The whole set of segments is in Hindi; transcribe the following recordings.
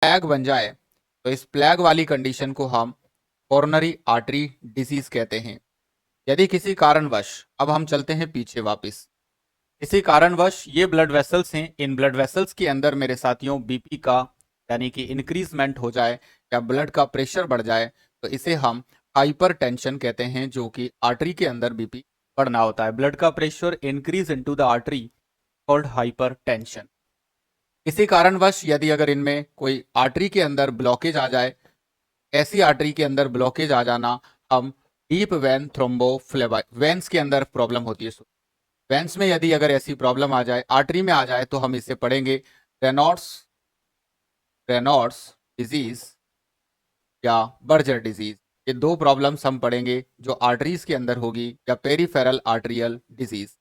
प्लैग बन जाए तो इस प्लैग वाली कंडीशन को हम कोरोनरी आर्टरी डिजीज कहते हैं। यदि किसी कारणवश, अब हम चलते हैं पीछे वापस, किसी कारणवश ये ब्लड वेसल्स हैं, इन ब्लड वेसल्स के अंदर मेरे साथियों बीपी का यानी कि इंक्रीजमेंट हो जाए या ब्लड का प्रेशर बढ़ जाए तो इसे हम हाइपर टेंशन कहते हैं, जो कि आर्टरी के अंदर बीपी बढ़ना होता है। ब्लड का pressure increase into the artery called hyper tension. किसी कारणवश यदि अगर इनमें कोई आर्टरी के अंदर ब्लॉकेज आ जाए, ऐसी आर्टरी के अंदर ब्लॉकेज आ जाना हम डीप वेन थ्रोम्बोफ्लेबाई, वेन्स के अंदर प्रॉब्लम होती है, वेंस में यदि अगर ऐसी प्रॉब्लम आ जाए, आर्टरी में आ जाए, तो हम इसे पढ़ेंगे रेनॉल्ड्स रेनॉल्ड्स डिजीज या बर्जर डिजीज। ये दो प्रॉब्लम्स हम पढ़ेंगे जो आर्टरीज के अंदर होगी, या पेरीफेरल आर्टरियल डिजीज।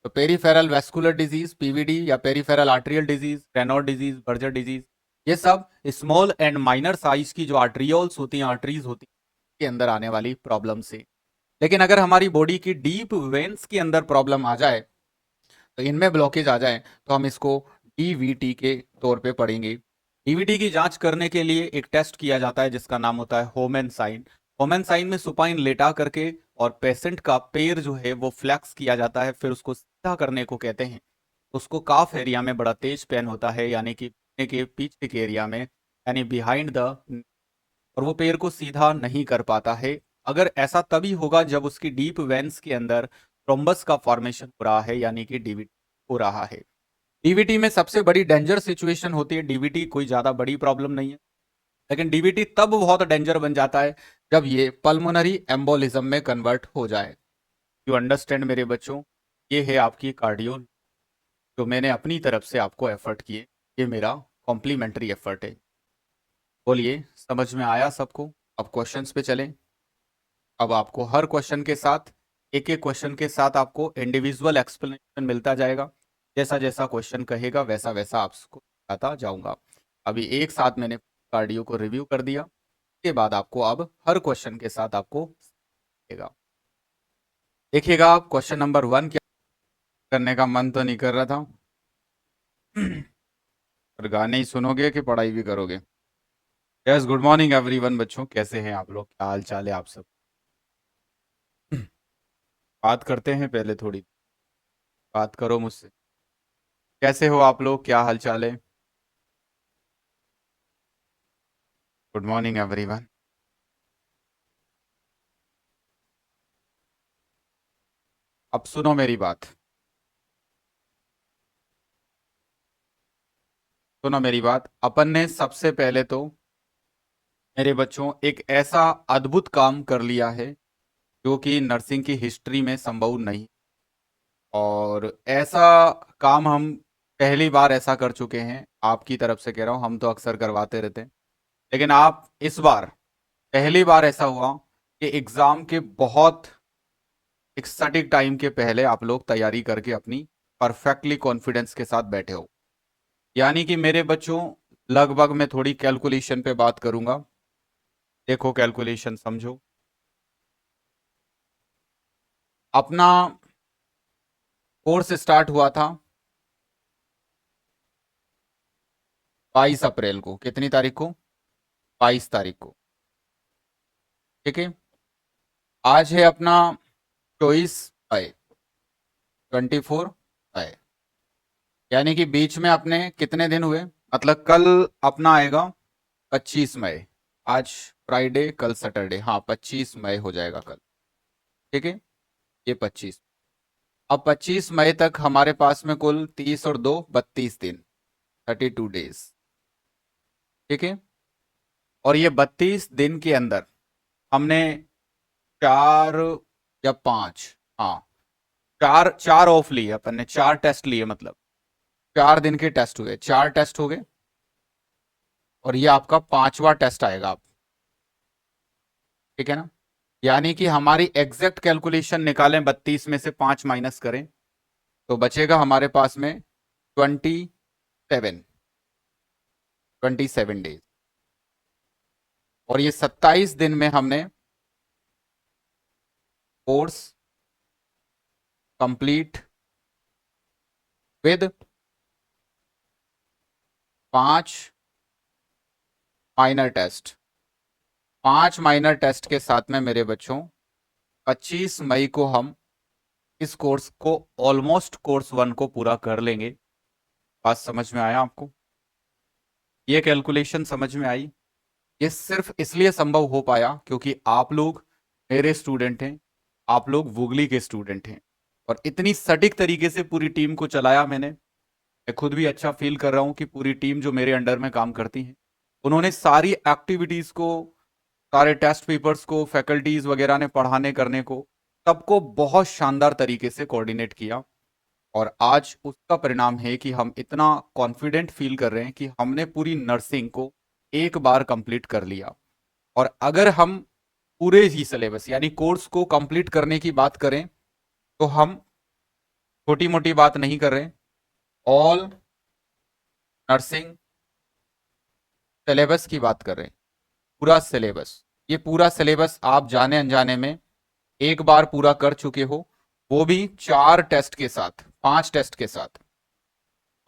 तो पेरीफेरल वेस्कुलर डिजीज पीवीडी, या peripheral arterial disease Raynaud disease, Buerger disease, ये सब स्मॉल एंड माइनर साइज की जो आर्टरियोल्स होती हैं, आर्टरीज होती हैं, के अंदर आने वाली प्रॉब्लम से। लेकिन अगर हमारी बॉडी की डीप वेन्स के अंदर प्रॉब्लम आ जाए, तो इनमें ब्लॉकेज आ जाए, तो हम इसको डीवीटी के तौर पे पढ़ेंगे। डीवीटी की जांच करने के लिए एक टेस्ट किया जाता है जिसका नाम होता है होमेन साइन। होमेन साइन में सुपाइन लेटा करके और पेशेंट का पैर जो है वो फ्लैक्स किया जाता है, फिर उसको सीधा करने को कहते हैं। उसको काफ एरिया में बड़ा तेज पेन होता है, यानी कि घुटने के पीछे के एरिया में, यानी बिहाइंड द, और वो पैर को सीधा नहीं कर पाता है। अगर ऐसा तभी होगा जब उसकी डीप वेन्स के अंदर थ्रोम्बस का फॉर्मेशन हो रहा है, यानी कि डीवीटी हो रहा है। डीवीटी में सबसे बड़ी डेंजर सिचुएशन होती है, डीवीटी कोई ज्यादा बड़ी प्रॉब्लम नहीं है, लेकिन डीवीटी तब बहुत डेंजर बन जाता है जब ये पल्मोनरी एम्बोलिज्म में कन्वर्ट हो जाए। यू अंडरस्टैंड मेरे बच्चों? ये है आपकी कार्डियो, जो मैंने अपनी तरफ से आपको एफर्ट किए, ये मेरा कॉम्प्लीमेंट्री एफर्ट है। बोलिए, समझ में आया सबको? अब क्वेश्चंस पे चलें। अब आपको हर क्वेश्चन के साथ, एक एक क्वेश्चन के साथ आपको इंडिविजुअल एक्सप्लेनेशन मिलता जाएगा। जैसा जैसा क्वेश्चन कहेगा वैसा वैसा आपको बताता जाऊंगा। अभी एक साथ मैंने कार्डियो को रिव्यू कर दिया, उसके बाद आपको अब हर क्वेश्चन के साथ आपको देखिएगा। देखिएगा आप क्वेश्चन नंबर 1 क्या करने का मन तो नहीं कर रहा था और गाने ही सुनोगे कि पढ़ाई भी करोगे? यस, गुड मॉर्निंग एवरीवन बच्चों, कैसे हैं आप लोग? क्या हाल चाल है आप सब? बात करते हैं, पहले थोड़ी बात करो मुझसे। कैसे हो आप लोग? क्या हाल चाल है? Good morning everyone. अब सुनो मेरी बात, सुनो मेरी बात। अपन ने सबसे पहले तो मेरे बच्चों एक ऐसा अद्भुत काम कर लिया है जो कि नर्सिंग की हिस्ट्री में संभव नहीं, और ऐसा काम हम पहली बार ऐसा कर चुके हैं। आपकी तरफ से कह रहा हूँ, हम तो अक्सर करवाते रहते हैं, लेकिन आप इस बार पहली बार ऐसा हुआ कि एग्जाम के बहुत एक सटीक टाइम के पहले आप लोग तैयारी करके अपनी परफेक्टली कॉन्फिडेंस के साथ बैठे हो। यानी कि मेरे बच्चों, लगभग मैं थोड़ी कैलकुलेशन पे बात करूंगा। देखो, कैलकुलेशन समझो। अपना कोर्स स्टार्ट हुआ था 22 अप्रैल को। कितनी तारीख को? 22 तारीख को। ठीक है। आज है अपना 24 मई, 24 मई, यानी कि बीच में अपने कितने दिन हुए? मतलब कल अपना आएगा 25 मई। आज फ्राइडे, कल सैटरडे, हाँ 25 मई हो जाएगा कल। ठीक है, ये 25। अब 25 मई तक हमारे पास में कुल 30 और 2 32 दिन, 32 डेज। ठीक है। और ये 32 दिन के अंदर हमने 4 या 5, हाँ, चार चार ऑफ लिए अपन ने, 4 टेस्ट लिए, मतलब 4 दिन के टेस्ट हुए, 4 टेस्ट हो गए। और ये आपका 5वां टेस्ट आएगा आप। ठीक है ना? यानी कि हमारी एग्जैक्ट कैलकुलेशन निकालें, 32 में से 5 माइनस करें, तो बचेगा हमारे पास में 27, 27 डेज। और ये 27 दिन में हमने course complete with 5 minor test. 5 minor test के साथ में मेरे बच्चों 25 मई को हम इस कोर्स को ऑलमोस्ट कोर्स 1 को पूरा कर लेंगे। बात समझ में आया आपको? ये कैलकुलेशन समझ में आई? ये सिर्फ इसलिए संभव हो पाया क्योंकि आप लोग मेरे स्टूडेंट हैं, आप लोग वुगली के स्टूडेंट हैं, और इतनी सटीक तरीके से पूरी टीम को चलाया मैंने। मैं खुद भी अच्छा फील कर रहा हूं कि पूरी टीम जो मेरे अंडर में काम करती है, उन्होंने सारी एक्टिविटीज को, सारे टेस्ट पेपर्स को, फैकल्टीज वगैरह ने पढ़ाने करने को, सबको बहुत शानदार तरीके से कोऑर्डिनेट किया। और आज उसका परिणाम है कि हम इतना कॉन्फिडेंट फील कर रहे हैं कि हमने पूरी नर्सिंग को एक बार कंप्लीट कर लिया। और अगर हम पूरे ही सिलेबस यानी कोर्स को कंप्लीट करने की बात करें तो हम छोटी मोटी बात नहीं कर रहे, ऑल नर्सिंग सिलेबस की बात कर रहे हैं। पूरा सिलेबस, ये पूरा सिलेबस आप जाने अनजाने में एक बार पूरा कर चुके हो, वो भी 4 टेस्ट के साथ, 5 टेस्ट के साथ।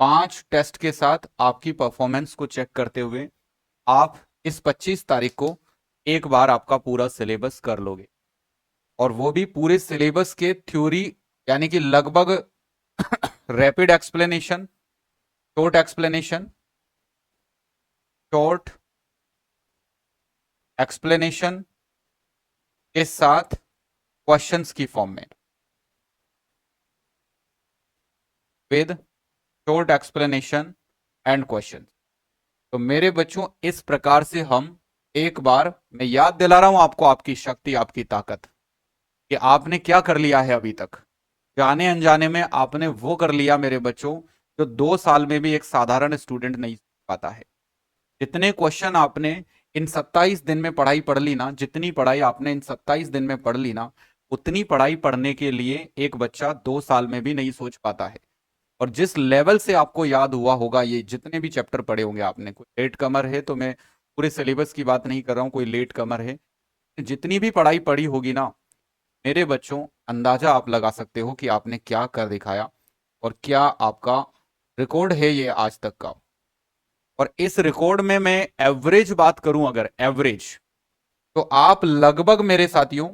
5 टेस्ट के साथ आपकी परफॉर्मेंस को चेक करते हुए आप इस 25 तारीख को एक बार आपका पूरा सिलेबस कर लोगे, और वो भी पूरे सिलेबस के थ्योरी यानी कि लगभग rapid explanation, short explanation, short explanation के साथ क्वेश्चंस की फॉर्म में, with short explanation and question. तो मेरे बच्चों इस प्रकार से हम एक बार, मैं याद दिला रहा हूं आपको आपकी शक्ति, आपकी ताकत, कि आपने क्या कर लिया है अभी तक। जाने अनजाने में आपने वो कर लिया मेरे बच्चों जो 2 साल में भी एक साधारण स्टूडेंट नहीं पाता है। जितने क्वेश्चन आपने इन 27 दिन में पढ़ाई पढ़ ली ना, जितनी पढ़ाई आपने इन 27 दिन में पढ़ ली ना, उतनी पढ़ाई पढ़ने के लिए एक बच्चा 2 साल में भी नहीं सोच पाता है। और जिस लेवल से आपको याद हुआ होगा, ये जितने भी चैप्टर पढ़े होंगे आपने, कोई लेट कमर है तो मैं पूरे सिलेबस की बात नहीं कर रहा हूं, कोई लेट कमर है, जितनी भी पढ़ाई पढ़ी होगी ना मेरे बच्चों, अंदाजा आप लगा सकते हो कि आपने क्या कर दिखाया और क्या आपका रिकॉर्ड है ये आज तक का। और इस रिकॉर्ड में मैं एवरेज बात करूं, अगर एवरेज, तो आप लगभग मेरे साथियों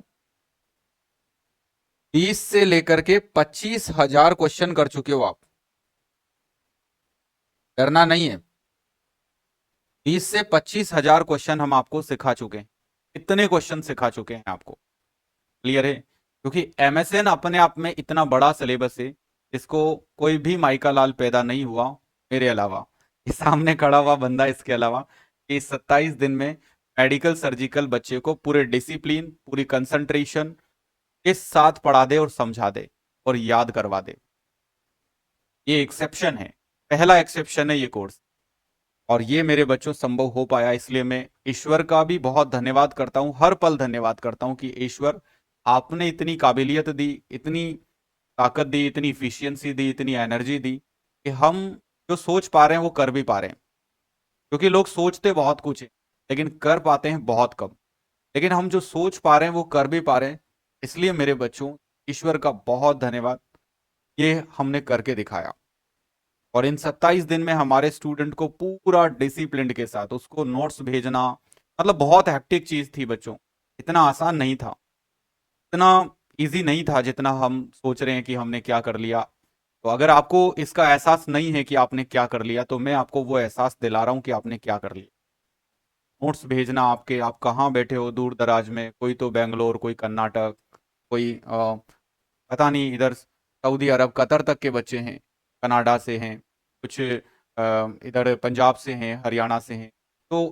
20 से लेकर के 25,000 क्वेश्चन कर चुके हो आप। डरना नहीं है, 20 से 25,000 क्वेश्चन हम आपको सिखा चुके हैं। इतने क्वेश्चन सिखा चुके हैं आपको। क्लियर है? क्योंकि एमएसएन अपने आप में इतना बड़ा सिलेबस है, इसको कोई भी माइका लाल पैदा नहीं हुआ मेरे अलावा, इस सामने खड़ा हुआ बंदा इसके अलावा, कि 27 दिन में मेडिकल सर्जिकल बच्चे को पूरे डिसिप्लिन, पूरी कंसंट्रेशन के साथ पढ़ा दे और समझा दे और याद करवा दे। ये एक्सेप्शन है, पहला एक्सेप्शन है ये कोर्स। और ये मेरे बच्चों संभव हो पाया, इसलिए मैं ईश्वर का भी बहुत धन्यवाद करता हूं, हर पल धन्यवाद करता हूं कि ईश्वर आपने इतनी काबिलियत दी, इतनी ताकत दी, इतनी इफिशियंसी दी, इतनी एनर्जी दी कि हम जो सोच पा रहे हैं वो कर भी पा रहे हैं। क्योंकि लोग सोचते बहुत कुछ है लेकिन कर पाते हैं बहुत कम, लेकिन हम जो सोच पा रहे हैं वो कर भी पा रहे हैं। इसलिए मेरे बच्चों ईश्वर का बहुत धन्यवाद, ये हमने करके दिखाया। और इन 27 दिन में हमारे स्टूडेंट को पूरा डिसिप्लिन के साथ उसको नोट्स भेजना, मतलब बहुत हेक्टिक चीज थी बच्चों, इतना आसान नहीं था, इतना इजी नहीं था जितना हम सोच रहे हैं कि हमने क्या कर लिया। तो अगर आपको इसका एहसास नहीं है कि आपने क्या कर लिया, तो मैं आपको वो एहसास दिला रहा हूं कि आपने क्या कर लिया। नोट्स भेजना आपके, आप कहाँ बैठे हो दूर दराज में, कोई तो बेंगलोर, कोई कर्नाटक, कोई पता नहीं इधर सऊदी अरब, कतर तक के बच्चे हैं, कनाडा से हैं, कुछ इधर पंजाब से हैं, हरियाणा से हैं। तो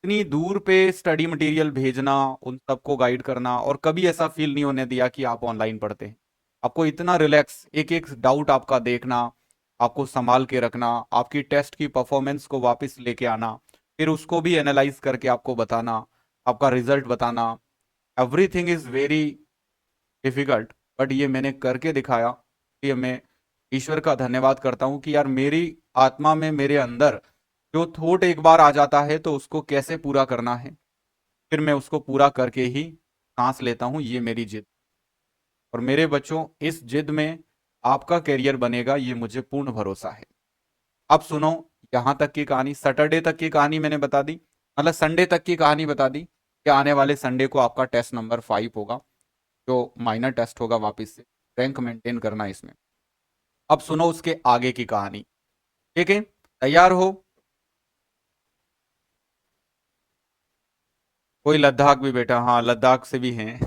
इतनी दूर पे स्टडी मटेरियल भेजना, उन सबको गाइड करना, और कभी ऐसा फील नहीं होने दिया कि आप ऑनलाइन पढ़ते हैं। आपको इतना रिलैक्स, एक एक डाउट आपका देखना, आपको संभाल के रखना, आपकी टेस्ट की परफॉर्मेंस को वापस लेके आना, फिर उसको भी एनालाइज करके आपको बताना, आपका रिजल्ट बताना। Everything is very difficult, but ये मैंने करके दिखाया। ये मैं ईश्वर का धन्यवाद करता हूँ कि यार मेरी आत्मा में, मेरे अंदर जो थॉट एक बार आ जाता है तो उसको कैसे पूरा करना है, फिर मैं उसको पूरा करके ही सांस लेता हूँ। ये मेरी जिद, और मेरे बच्चों इस जिद में आपका करियर बनेगा, ये मुझे पूर्ण भरोसा है। अब सुनो, यहां तक की कहानी, सैटरडे तक की कहानी मैंने बता दी। मतलब संडे तक की कहानी बता दी कि आने वाले संडे को आपका टेस्ट नंबर 5 होगा, जो माइनर टेस्ट होगा, वापस से रैंक मेंटेन करना है इसमें। अब सुनो उसके आगे की कहानी। ठीक है, तैयार हो? कोई लद्दाख भी बेटा, हाँ लद्दाख से भी हैं।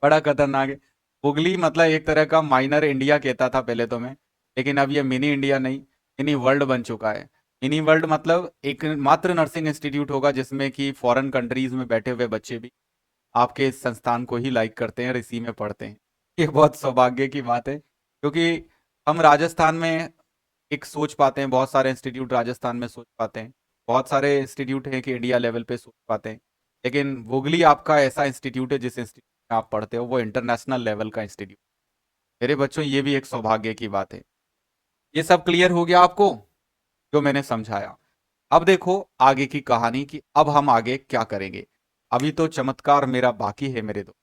बड़ा खतरनाक है। हुगली मतलब एक तरह का माइनर इंडिया कहता था पहले तो मैं, लेकिन अब ये मिनी इंडिया नहीं, मिनी वर्ल्ड बन चुका है। मिनी वर्ल्ड मतलब एक मात्र नर्सिंग इंस्टीट्यूट होगा जिसमें कि फॉरेन कंट्रीज में बैठे हुए बच्चे भी आपके इस संस्थान को ही लाइक करते हैं और इसी में पढ़ते हैं। ये बहुत सौभाग्य की बात है, क्योंकि हम राजस्थान में एक सोच पाते हैं, बहुत सारे इंस्टीट्यूट राजस्थान में सोच पाते हैं, बहुत सारे इंस्टीट्यूट हैं कि इंडिया लेवल पे सोच पाते हैं, लेकिन वोगली आपका ऐसा इंस्टीट्यूट है जिस इंस्टीट्यूट में आप पढ़ते हो वो इंटरनेशनल लेवल का इंस्टीट्यूट। मेरे बच्चों, ये भी एक सौभाग्य की बात है। ये सब क्लियर हो गया आपको जो मैंने समझाया? अब देखो आगे की कहानी कि अब हम आगे क्या करेंगे। अभी तो चमत्कार मेरा बाकी है मेरे दोस्त।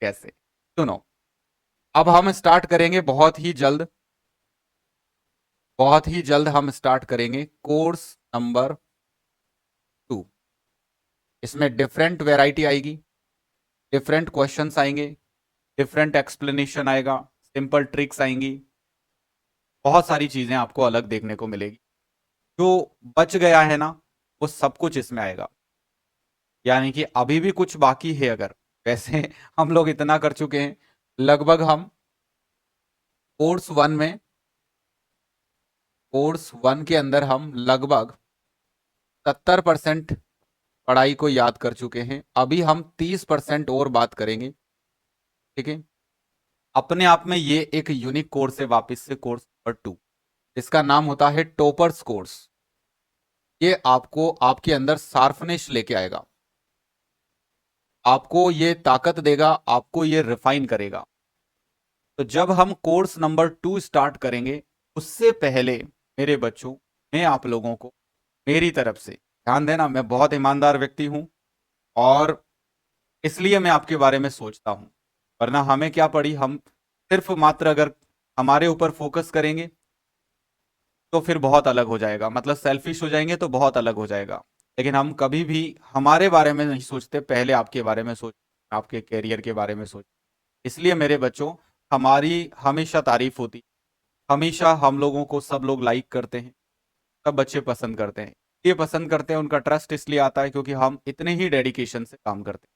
कैसे? सुनो, अब हम स्टार्ट करेंगे बहुत ही जल्द हम स्टार्ट करेंगे कोर्स नंबर 2। इसमें डिफरेंट वैरायटी आएगी, डिफरेंट क्वेश्चंस आएंगे, डिफरेंट एक्सप्लेनेशन आएगा, सिंपल ट्रिक्स आएंगी, बहुत सारी चीजें आपको अलग देखने को मिलेगी। जो बच गया है ना, वो सब कुछ इसमें आएगा। यानी कि अभी भी कुछ बाकी है अगर, वैसे हम लोग इतना कर चुके हैं। लगभग हम कोर्स वन में कोर्स वन के अंदर हम लगभग 70% पढ़ाई को याद कर चुके हैं। अभी हम 30% और बात करेंगे। ठीक है, अपने आप में ये एक यूनिक कोर्स है, वापस से कोर्स नंबर 2। इसका नाम होता है टॉपर्स कोर्स। ये आपको आपके अंदर शार्पनेस लेके आएगा, आपको ये ताकत देगा, आपको ये रिफाइन करेगा। तो जब हम कोर्स नंबर 2 स्टार्ट करेंगे, उससे पहले मेरे बच्चों, मैं आप लोगों को मेरी तरफ से ध्यान देना, मैं बहुत ईमानदार व्यक्ति हूं और इसलिए मैं आपके बारे में सोचता हूं। वरना हमें क्या पड़ी, हम सिर्फ मात्र अगर हमारे ऊपर फोकस करेंगे तो फिर बहुत अलग हो जाएगा, मतलब सेल्फिश हो जाएंगे तो बहुत अलग हो जाएगा। लेकिन हम कभी भी हमारे बारे में नहीं सोचते, पहले आपके बारे में सोच, आपके कैरियर के बारे में सोच। इसलिए मेरे बच्चों, हमारी हमेशा तारीफ होती, हमेशा हम लोगों को सब लोग लाइक करते हैं, सब बच्चे पसंद करते हैं। ये पसंद करते हैं, उनका ट्रस्ट इसलिए आता है क्योंकि हम इतने ही डेडिकेशन से काम करते हैं।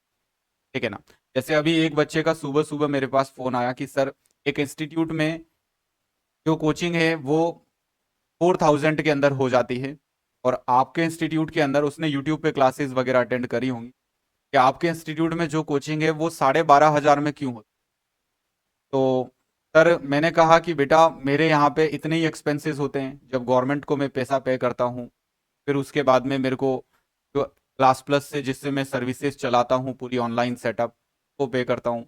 ठीक है ना? जैसे अभी एक बच्चे का सुबह सुबह मेरे पास फोन आया कि सर, एक इंस्टीट्यूट में जो कोचिंग है वो 4000 के अंदर हो जाती है, और आपके इंस्टीट्यूट के अंदर, उसने यूट्यूब पे क्लासेस वगैरह अटेंड करी होंगी, कि आपके इंस्टीट्यूट में जो कोचिंग है वो 12,500 में क्यों होती? तो सर मैंने कहा कि बेटा, मेरे यहाँ पे इतने ही एक्सपेंसेस होते हैं जब गवर्नमेंट को मैं पैसा पे करता हूँ, फिर उसके बाद में मेरे को जो क्लास प्लस से जिससे मैं सर्विसेज चलाता हूँ पूरी ऑनलाइन सेटअप, वो पे करता हूँ।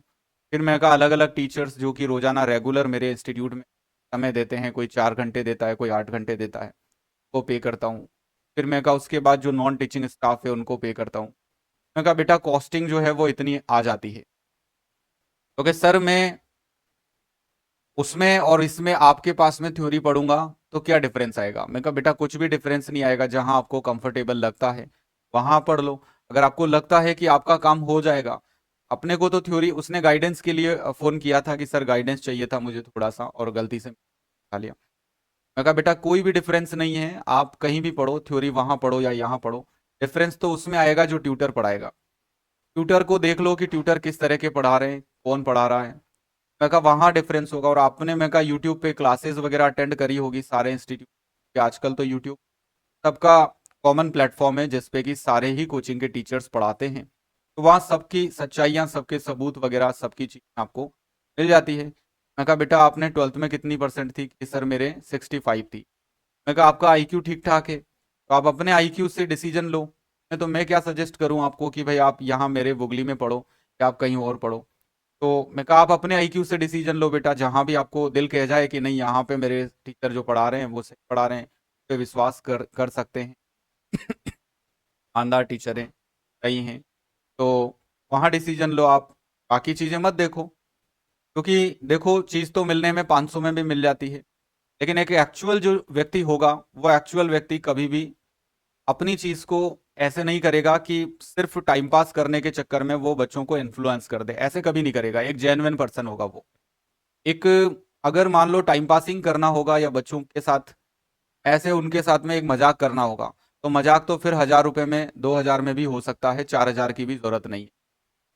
फिर मैं कहा अलग अलग टीचर्स जो कि रोजाना रेगुलर मेरे इंस्टीट्यूट में समय देते हैं, कोई 4 घंटे देता है, कोई 8 घंटे देता है, वो पे करता हूँ। फिर मैं कहा उसके बाद जो नॉन टीचिंग स्टाफ है उनको पे करता हूँ। मैं कहा बेटा, कॉस्टिंग जो है वो इतनी आ जाती है। तो कि सर मैं उसमें और इसमें आपके पास में थ्योरी पढ़ूंगा तो क्या डिफरेंस आएगा? मैं कहा बेटा, कुछ भी डिफरेंस नहीं आएगा, जहां आपको कंफर्टेबल लगता है वहां पढ़ लो। अगर आपको लगता है कि आपका काम हो जाएगा, अपने को तो थ्योरी, उसने गाइडेंस के लिए फोन किया था कि सर गाइडेंस चाहिए था मुझे थोड़ा सा, और गलती से खा लिया। मैं कहा बेटा, कोई भी डिफरेंस नहीं है, आप कहीं भी पढ़ो थ्योरी, वहां पढ़ो या यहाँ पढ़ो, डिफरेंस तो उसमें आएगा जो ट्यूटर पढ़ाएगा। ट्यूटर को देख लो कि ट्यूटर किस तरह के पढ़ा रहे हैं, कौन पढ़ा रहा है। मैं कहा वहां डिफरेंस होगा। और आपने, मैं कहा यूट्यूब पे क्लासेस वगैरह अटेंड करी होगी सारे इंस्टीट्यूट के, आजकल तो यूट्यूब सबका कॉमन प्लेटफॉर्म है जिसपे कि सारे ही कोचिंग के टीचर्स पढ़ाते हैं। तो वहाँ सबकी सच्चाइयाँ, सबके सबूत वगैरह सबकी चीज़ें आपको मिल जाती है। मैं कहा बेटा, आपने 12th में कितनी परसेंट थी? कि सर मेरे 65 थी। मैं कहा आपका आईक्यू ठीक ठाक है, तो आप अपने आईक्यू से डिसीजन लो। मैं तो मैं क्या सजेस्ट करूं आपको कि भाई आप यहाँ मेरे बुगली में पढ़ो या आप कहीं और पढ़ो? तो मैं कहा आप अपने आईक्यू से डिसीजन लो बेटा, जहां भी आपको दिल कह जाए कि नहीं यहाँ पे मेरे टीचर जो पढ़ा रहे हैं वो सही पढ़ा रहे हैं, पे विश्वास कर सकते हैं, ईमानदार टीचर हैं, सही हैं, तो वहाँ डिसीजन लो आप। बाकी चीज़ें मत देखो, क्योंकि देखो चीज़ तो मिलने में 500 में भी मिल जाती है, लेकिन एक एक्चुअल जो व्यक्ति होगा, वो एक्चुअल व्यक्ति कभी भी अपनी चीज को ऐसे नहीं करेगा कि सिर्फ टाइम पास करने के चक्कर में वो बच्चों को इन्फ्लुएंस कर दे, ऐसे कभी नहीं करेगा। एक जेन्युइन पर्सन होगा वो। एक, अगर मान लो टाइम पासिंग करना होगा या बच्चों के साथ ऐसे उनके साथ में एक मजाक करना होगा, तो मजाक तो फिर 1,000 रुपए में, 2,000 में भी हो सकता है, 4,000 की भी जरूरत नहीं है।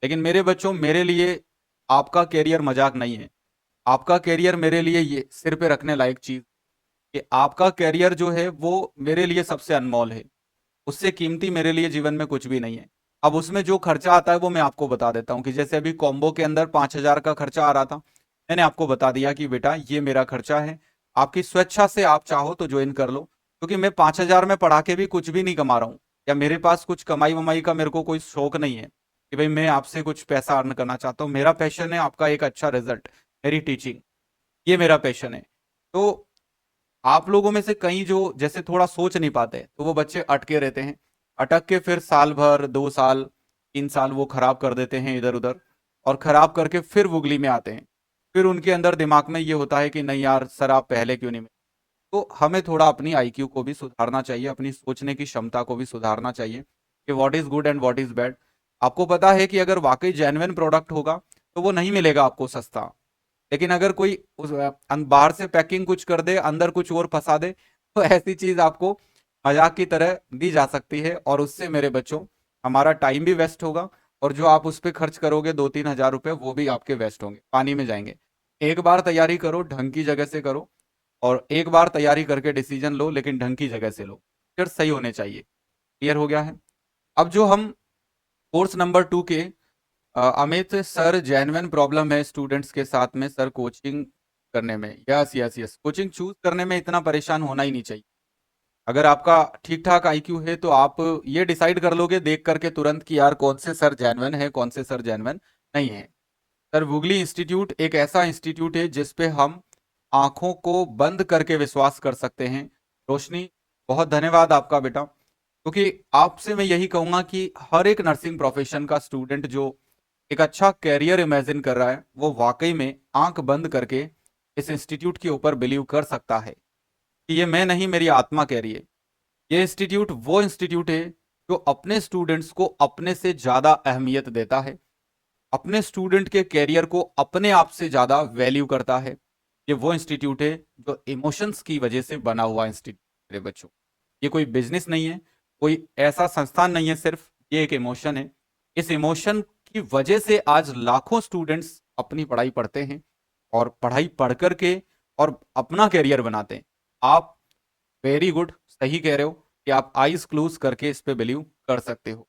लेकिन मेरे बच्चों, मेरे लिए आपका कैरियर मजाक नहीं है। आपका कैरियर मेरे लिए ये सिर पे रखने लायक चीज, कि आपका कैरियर जो है वो मेरे लिए सबसे अनमोल है। उससे कीमती मेरे लिए जीवन में कुछ भी नहीं है। अब उसमें जो खर्चा आता है वो मैं आपको बता देता हूँ, कि जैसे अभी कॉम्बो के अंदर 5,000 का खर्चा आ रहा था, मैंने आपको बता दिया कि बेटा ये मेरा खर्चा है। आपकी स्वेच्छा से आप चाहो तो ज्वाइन कर लो, क्योंकि मैं 5,000 में पढ़ा के भी कुछ भी नहीं कमा रहा हूँ, या मेरे पास कुछ कमाई वमाई का मेरे को कोई शौक नहीं है कि भाई मैं आपसे कुछ पैसा अर्न करना चाहता हूँ। मेरा पैशन है आपका एक अच्छा रिजल्ट, मेरी टीचिंग, ये मेरा पैशन है। तो आप लोगों में से कई जो जैसे थोड़ा सोच नहीं पाते, तो वो बच्चे अटके रहते हैं। अटक के फिर साल भर, 2 साल, 3 साल वो खराब कर देते हैं इधर उधर, और खराब करके फिर वुगली में आते हैं। फिर उनके अंदर दिमाग में ये होता है कि नहीं यार सर, आप पहले क्यों नहीं मिले। तो हमें थोड़ा अपनी आईक्यू को भी सुधारना चाहिए, अपनी सोचने की क्षमता को भी सुधारना चाहिए, कि what is good and what is bad. आपको पता है कि अगर वाकई जेन्युइन प्रोडक्ट होगा तो वो नहीं मिलेगा आपको सस्ता। लेकिन अगर कोई बाहर से पैकिंग कुछ कर दे, अंदर कुछ और फंसा दे, तो ऐसी चीज आपको मजाक की तरह दी जा सकती है, और उससे मेरे बच्चों हमारा टाइम भी वेस्ट होगा, और जो आप उस पर खर्च करोगे 2-3 हज़ार रुपए, वो भी आपके वेस्ट होंगे, पानी में जाएंगे। एक बार तैयारी करो, ढंग की जगह से करो, और एक बार तैयारी करके डिसीजन लो, लेकिन ढंग की जगह से लो, फिर सही होने चाहिए। क्लियर हो गया है? अब जो हम कोर्स नंबर 2 के अमित सर, जेन्युइन प्रॉब्लम है स्टूडेंट्स के साथ में सर कोचिंग करने में। Yes yes yes, coaching choose करने में इतना परेशान होना ही नहीं चाहिए। अगर आपका ठीक ठाक आईक्यू है तो आप ये डिसाइड कर लोगे देख करके तुरंत कि यार कौन से सर जेन्युइन है, कौन से सर जेन्युइन नहीं है। सर वुगली इंस्टीट्यूट एक ऐसा इंस्टीट्यूट है जिसपे हम आंखों को बंद करके विश्वास कर सकते हैं। रोशनी, बहुत धन्यवाद आपका बेटा, क्योंकि आपसे मैं यही कहूंगा कि हर एक नर्सिंग प्रोफेशन का स्टूडेंट जो एक अच्छा कैरियर इमेजिन कर रहा है, वो वाकई में आंख बंद करके इस इंस्टीट्यूट के ऊपर बिलीव कर सकता है कि ये मैं नहीं, मेरी आत्मा कह रही है। ये इंस्टीट्यूट वो इंस्टीट्यूट है जो अपने स्टूडेंट्स को अपने से ज्यादा अहमियत देता है, अपने स्टूडेंट के कैरियर को अपने आप से ज्यादा वैल्यू करता है। ये वो इंस्टीट्यूट है जो इमोशंस की वजह से बना हुआ इंस्टीट्यूट मेरे बच्चों। ये कोई बिजनेस नहीं है, कोई ऐसा संस्थान नहीं है, सिर्फ ये एक इमोशन है। इस इमोशन की वजह से आज लाखों स्टूडेंट्स अपनी पढ़ाई पढ़ते हैं, और पढ़ाई पढ़ करके और अपना कैरियर बनाते हैं। आप वेरी गुड, सही कह रहे हो कि आप आईज क्लोज करके इस पे बिलीव कर सकते हो।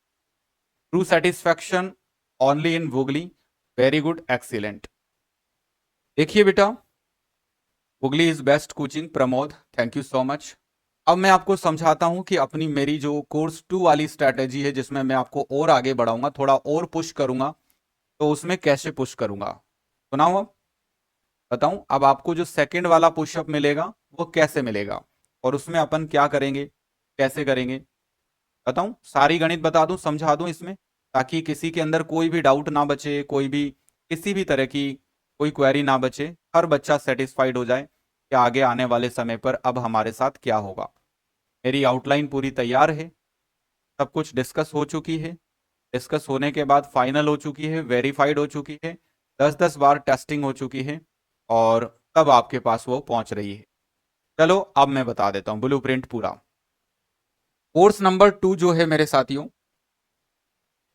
True satisfaction only in Vugli. Very good, excellent. देखिए बेटा, Vugli is best coaching. Pramod, thank you so much. अब मैं आपको समझाता हूं कि अपनी मेरी जो कोर्स 2 वाली स्ट्रैटेजी है, जिसमें मैं आपको और आगे बढ़ाऊंगा, थोड़ा और पुश करूंगा, तो उसमें कैसे पुश करूंगा। सुनाओ अब, बताऊं अब आपको जो सेकंड वाला पुशअप मिलेगा वो कैसे मिलेगा, और उसमें अपन क्या करेंगे, कैसे करेंगे, बताऊं? सारी गणित बता दूं, समझा दूं इसमें, ताकि किसी के अंदर कोई भी डाउट ना बचे, कोई भी किसी भी तरह की कोई क्वेरी ना बचे, हर बच्चा सेटिस्फाइड हो जाए कि आगे आने वाले समय पर अब हमारे साथ क्या होगा। मेरी आउटलाइन पूरी तैयार है, सब कुछ डिस्कस हो चुकी है, डिस्कस होने के बाद फाइनल हो चुकी है, वेरीफाइड हो चुकी है, 10-10 बार टेस्टिंग हो चुकी है, और तब आपके पास वो पहुंच रही है। चलो अब मैं बता देता हूं ब्लूप्रिंट पूरा। कोर्स नंबर 2 जो है मेरे साथियों,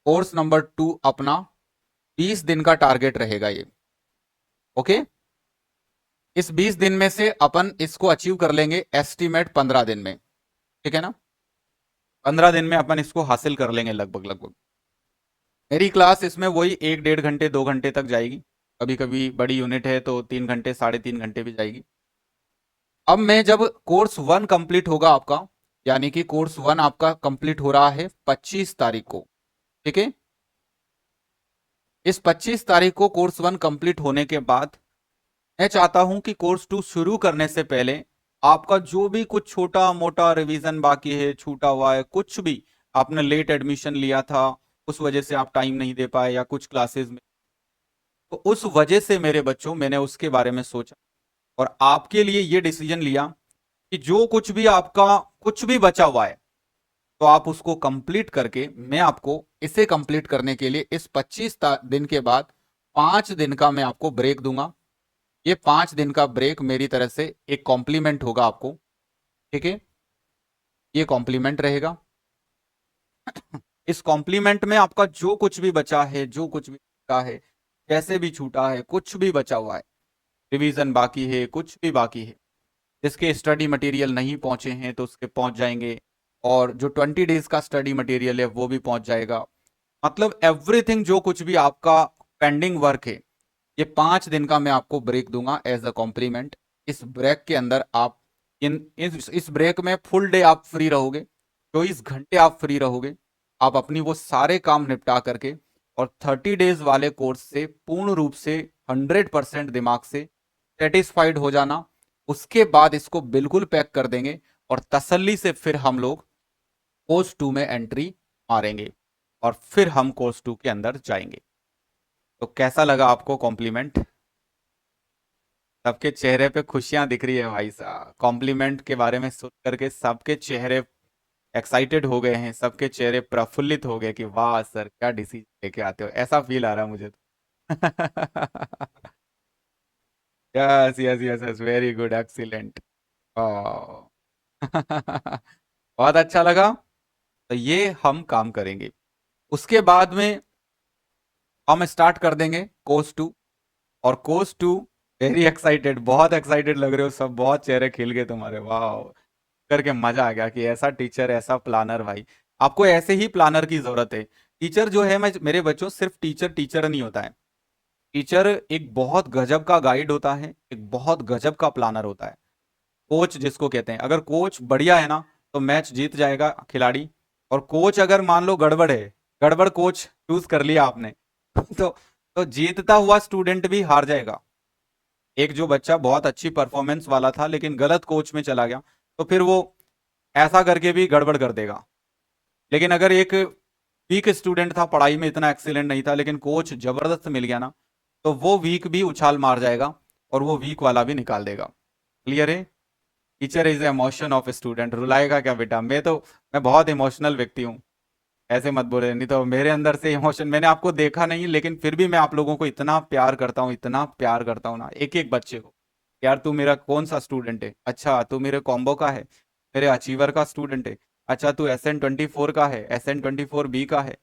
कोर्स नंबर 2 अपना 20 दिन का टारगेट रहेगा ये। ओके, इस 20 दिन में से अपन इसको अचीव कर लेंगे एस्टीमेट 15 दिन में। ठीक है ना? 15 दिन में अपन इसको हासिल कर लेंगे लगभग लगभग। मेरी क्लास इसमें वही 1-1.5 घंटे 2 घंटे तक जाएगी, कभी कभी बड़ी यूनिट है तो 3 घंटे 3.5 घंटे भी जाएगी। अब मैं जब कोर्स 1 कंप्लीट होगा आपका, यानी कि कोर्स 1 आपका कंप्लीट हो रहा है 25 तारीख को। ठीक है, इस 25 तारीख को कोर्स 1 कंप्लीट होने के बाद मैं चाहता हूं कि कोर्स 2 शुरू करने से पहले आपका जो भी कुछ छोटा मोटा रिवीजन बाकी है, छूटा हुआ है, कुछ भी आपने लेट एडमिशन लिया था, उस वजह से आप टाइम नहीं दे पाए, या कुछ क्लासेस में, तो उस वजह से मेरे बच्चों मैंने उसके बारे में सोचा, और आपके लिए ये डिसीजन लिया कि जो कुछ भी आपका कुछ भी बचा हुआ है, तो आप उसको कंप्लीट करके, मैं आपको इसे कंप्लीट करने के लिए इस 25 दिन के बाद 5 दिन का मैं आपको ब्रेक दूंगा। ये 5 दिन का ब्रेक मेरी तरह से एक कॉम्प्लीमेंट होगा आपको, ठीक है। ये कॉम्प्लीमेंट रहेगा। इस कॉम्प्लीमेंट में आपका जो कुछ भी बचा है, जो कुछ भी बचा है, कैसे भी छूटा है, कुछ भी बचा हुआ है, रिवीजन बाकी है, कुछ भी बाकी है, जिसके स्टडी मटेरियल नहीं पहुंचे हैं तो उसके पहुंच जाएंगे, और जो 20 डेज का स्टडी मटेरियल है वो भी पहुंच जाएगा। मतलब एवरीथिंग, जो कुछ भी आपका पेंडिंग वर्क है, ये 5 दिन का मैं आपको ब्रेक दूंगा एज अ कॉम्प्लीमेंट। इस ब्रेक के अंदर आप इस ब्रेक में फुल डे आप फ्री रहोगे, 24 घंटे आप फ्री रहोगे। आप अपनी वो सारे काम निपटा करके और 30 डेज वाले कोर्स से पूर्ण रूप से 100% दिमाग से सेटिस्फाइड हो जाना। उसके बाद इसको बिल्कुल पैक कर देंगे और तसल्ली से फिर हम लोग कोर्स 2 में एंट्री मारेंगे और फिर हम कोर्स 2 के अंदर जाएंगे। तो कैसा लगा आपको कॉम्प्लीमेंट? सबके चेहरे पे खुशियां दिख रही है भाई साहब, कॉम्प्लीमेंट के बारे में सुन करके सबके चेहरे एक्साइटेड हो गए हैं, सबके चेहरे प्रफुल्लित हो गए कि वाह सर क्या डिसीजन लेके आते हो, ऐसा फील आ रहा है मुझे तो। Yes yes yes yes, very good, excellent. बहुत अच्छा लगा। तो ये हम काम करेंगे, उसके बाद में हम स्टार्ट कर देंगे कोर्स 2। और कोर्स 2, वेरी एक्साइटेड, बहुत एक्साइटेड लग रहे हो सब, बहुत चेहरे खिल गए तुम्हारे, वाह, करके मजा आ गया कि ऐसा टीचर, ऐसा प्लानर भाई। आपको ऐसे ही प्लानर की जरूरत है। टीचर जो है, मैं मेरे बच्चों, सिर्फ टीचर टीचर नहीं होता है। टीचर एक बहुत गजब का गाइड होता है, एक बहुत गजब का प्लानर होता है। कोच जिसको कहते हैं, अगर कोच बढ़िया है ना तो मैच जीत जाएगा खिलाड़ी। और कोच अगर मान लो गड़बड़ है, गड़बड़ कोच चूज कर लिया आपने, तो तो जीतता हुआ स्टूडेंट भी हार जाएगा। एक जो बच्चा बहुत अच्छी परफॉर्मेंस वाला था लेकिन गलत कोच में चला गया, तो फिर वो ऐसा करके भी गड़बड़ कर देगा। लेकिन अगर एक वीक स्टूडेंट था, पढ़ाई में इतना एक्सीलेंट नहीं था, लेकिन कोच जबरदस्त मिल गया ना, तो वो वीक भी उछाल मार जाएगा और वो वीक वाला भी निकाल देगा। क्लियर है? Teacher is emotion of student. रुलाएगा क्या बेटा? मैं बहुत इमोशनल व्यक्ति हूँ, ऐसे मत बोले, नहीं तो मेरे अंदर से इमोशन, मैंने आपको देखा नहीं लेकिन फिर भी मैं आप लोगों को इतना प्यार करता हूँ, इतना प्यार करता हूँ ना, एक एक बच्चे को। यार तू मेरा कौन सा स्टूडेंट है? अच्छा तू मेरे कॉम्बो का है, मेरे अचीवर का स्टूडेंट है। अच्छा तू SN24 का है, SN24B का है।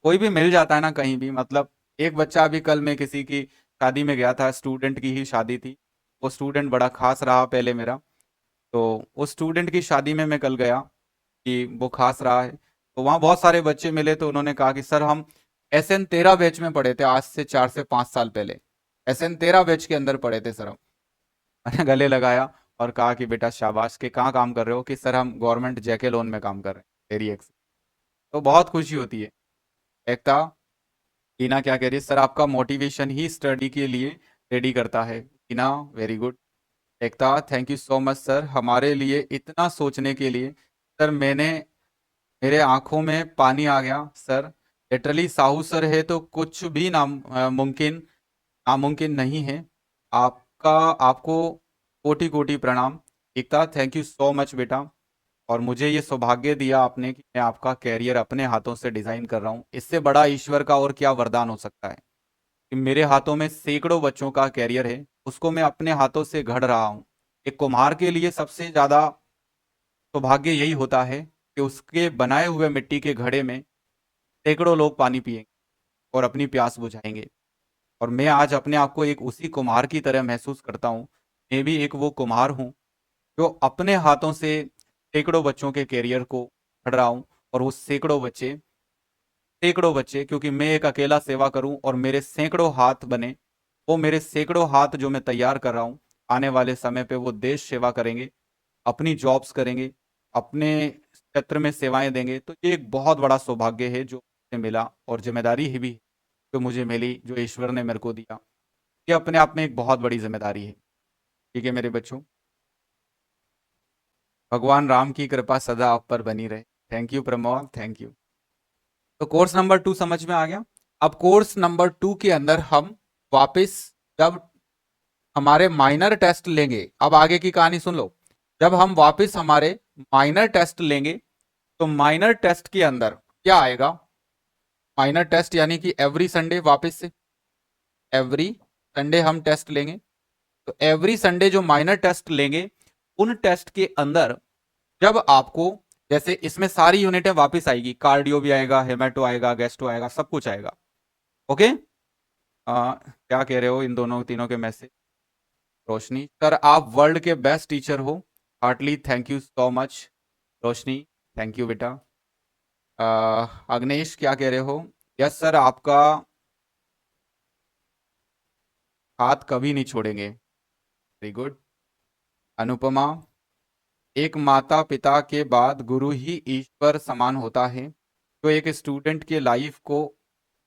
कोई भी मिल जाता है ना कहीं भी, मतलब। एक बच्चा अभी कल मैं किसी की शादी में गया था, स्टूडेंट की ही शादी थी। वो स्टूडेंट बड़ा खास रहा पहले मेरा। तो उस स्टूडेंट की शादी में मैं कल गया कि वो खास रहा है, तो वहाँ बहुत सारे बच्चे मिले, तो उन्होंने कहा कि सर हम SN13 बैच में पढ़े थे, आज से 4 से 5 साल पहले SN13 बैच के अंदर पढ़े थे सर हम। मैंने गले लगाया और कहा कि बेटा शाबाश, के कहाँ काम कर रहे हो? कि सर हम गवर्नमेंट जेके लोन में काम कर रहे हैं, वेरी एक्स। तो बहुत खुशी होती है। एकता, टीना क्या कह रही है? सर आपका मोटिवेशन ही स्टडी के लिए रेडी करता है। Tina, very good. Ekta, thank you so much sir हमारे लिए इतना सोचने के लिए। सर मेरे आंखों में पानी आ गया सर। लिटरली साहू सर है तो कुछ भी नामुमकिन नहीं है। आपका आपको कोटि कोटि प्रणाम। एकता, थैंक यू सो मच बेटा। और मुझे ये सौभाग्य दिया आपने कि मैं आपका कैरियर अपने हाथों से डिजाइन कर रहा हूँ। इससे बड़ा ईश्वर का और क्या वरदान हो सकता है कि मेरे हाथों में सैकड़ों बच्चों का कैरियर है, उसको मैं अपने हाथों से गढ़ रहा हूँ। एक कुम्हार के लिए सबसे ज्यादा सौभाग्य यही होता है कि उसके बनाए हुए मिट्टी के घड़े में सैकड़ों लोग पानी पिएंगे और अपनी प्यास बुझाएंगे। और मैं आज अपने आप को एक उसी कुम्हार की तरह महसूस करता हूँ। मैं भी एक वो कुम्हार हूँ जो अपने हाथों से सैकड़ों बच्चों के कैरियर को गढ़ रहा हूँ। और वो सैकड़ों बच्चे, क्योंकि मैं एक अकेला सेवा करूं और मेरे सैकड़ों हाथ बने, वो मेरे सैकड़ों हाथ जो मैं तैयार कर रहा हूं, आने वाले समय पे वो देश सेवा करेंगे, अपनी जॉब्स करेंगे, अपने क्षेत्र में सेवाएं देंगे। तो ये एक बहुत बड़ा सौभाग्य है जो मुझे मिला, और जिम्मेदारी ही भी जो मुझे मिली, जो ईश्वर ने मेरे को दिया। ये अपने आप में एक बहुत बड़ी जिम्मेदारी है। ठीक है मेरे बच्चों, भगवान राम की कृपा सदा आप पर बनी रहे। Thank you Pramod, thank you. तो कोर्स नंबर 2 समझ में आ गया। अब कोर्स नंबर 2 के अंदर हम वापस, जब हमारे माइनर टेस्ट लेंगे, अब आगे की कहानी सुन लो। जब हम वापस हमारे माइनर टेस्ट लेंगे, तो माइनर टेस्ट के अंदर क्या आएगा? माइनर टेस्ट यानी कि एवरी संडे, वापस से एवरी संडे हम टेस्ट लेंगे। तो एवरी संडे जो माइनर टेस्ट लेंगे, उन टेस्ट के अंदर जब आपको, जैसे इसमें सारी यूनिटें वापस आएगी, कार्डियो भी आएगा, हेमेटो आएगा, गैस्ट्रो आएगा, सब कुछ आएगा। ओके, क्या कह रहे हो इन दोनों तीनों के मैसेज? रोशनी सर, आप वर्ल्ड के बेस्ट टीचर हो, heartly thank you so much. Roshni thank you बेटा। अग्नेश क्या कह रहे हो? यस सर, आपका हाथ कभी नहीं छोड़ेंगे। Very good. अनुपमा, एक माता पिता के बाद गुरु ही ईश्वर समान होता है, जो एक स्टूडेंट के लाइफ को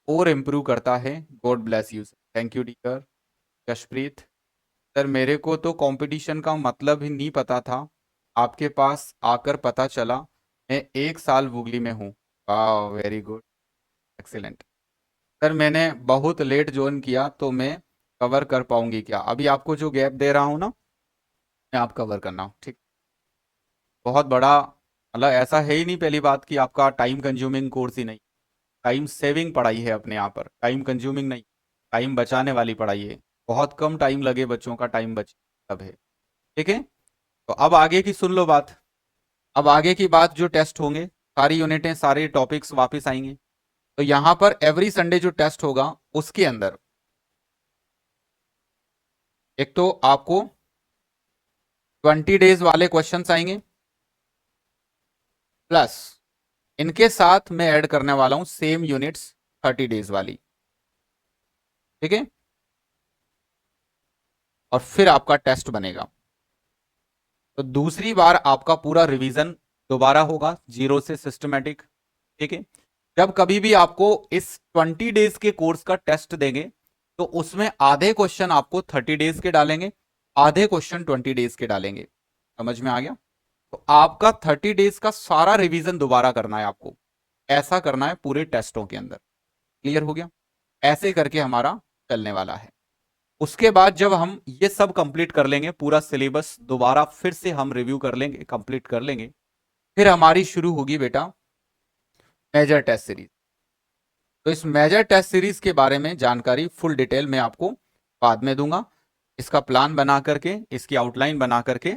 और इम्प्रूव करता है। God bless you. Thank you teacher. Jashpreet sir, मेरे को तो कंपटीशन का मतलब ही नहीं पता था, आपके पास आकर पता चला। मैं 1 साल हुगली में हूँ। वाह, वेरी गुड, एक्सीलेंट। सर मैंने बहुत लेट ज्वाइन किया, तो मैं कवर कर पाऊंगी क्या? अभी आपको जो गैप दे रहा हूँ ना, मैं आप कवर करना हूँ, ठीक। बहुत बड़ा, मतलब ऐसा है ही नहीं पहली बात कि आपका टाइम कंज्यूमिंग कोर्स ही नहीं, टाइम सेविंग पढ़ाई है अपने यहाँ पर, टाइम कंज्यूमिंग नहीं, टाइम बचाने वाली पढ़ाई है। बहुत कम टाइम लगे, बच्चों का टाइम बचे, सब है। ठीक है, तो अब आगे की सुन लो बात। अब आगे की बात, जो टेस्ट होंगे, सारी यूनिटें, सारे टॉपिक्स वापस आएंगे। तो यहां पर एवरी संडे जो टेस्ट होगा, उसके अंदर एक तो आपको 20 डेज वाले क्वेश्चंस आएंगे, प्लस इनके साथ मैं ऐड करने वाला हूं सेम यूनिट्स 30 डेज वाली। ठीक है, और फिर आपका टेस्ट बनेगा। तो दूसरी बार आपका पूरा रिवीजन दोबारा होगा, जीरो से सिस्टमेटिक। ठीक है, जब कभी भी आपको इस 20 डेज के कोर्स का टेस्ट देंगे, तो उसमें आधे क्वेश्चन आपको 30 डेज के डालेंगे, आधे क्वेश्चन 20 डेज के डालेंगे। समझ में आ गया? तो आपका 30 डेज का सारा रिवीजन दोबारा करना है आपको, ऐसा करना है पूरे टेस्टों के अंदर। क्लियर हो गया? ऐसे करके हमारा चलने वाला है। उसके बाद जब हम ये सब कंप्लीट कर लेंगे, पूरा सिलेबस दोबारा फिर से हम रिव्यू कर लेंगे, कंप्लीट कर लेंगे, फिर हमारी शुरू होगी बेटा मेजर टेस्ट सीरीज। तो इस मेजर टेस्ट सीरीज के बारे में जानकारी फुल डिटेल में आपको बाद में दूंगा। इसका प्लान बना करके, इसकी आउटलाइन बना करके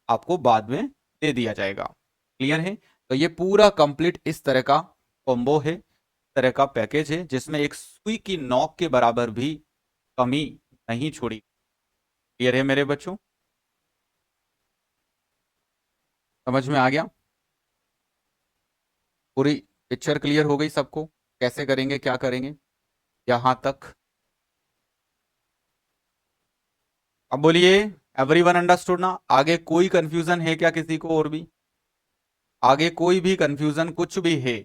आपको बाद में दे दिया जाएगा। क्लियर है? तो ये पूरा कंप्लीट इस तरह का कॉम्बो है, इस तरह का पैकेज है, जिसमें एक सुई की नोक के बराबर भी कमी नहीं छोड़ी। क्लियर है मेरे बच्चों? समझ में आ गया? पूरी पिक्चर क्लियर हो गई सबको, कैसे करेंगे, क्या करेंगे यहां तक? अब बोलिए, एवरीवन अंडरस्टूड ना? आगे कोई कंफ्यूजन है क्या किसी को और भी? आगे कोई भी कंफ्यूजन कुछ भी है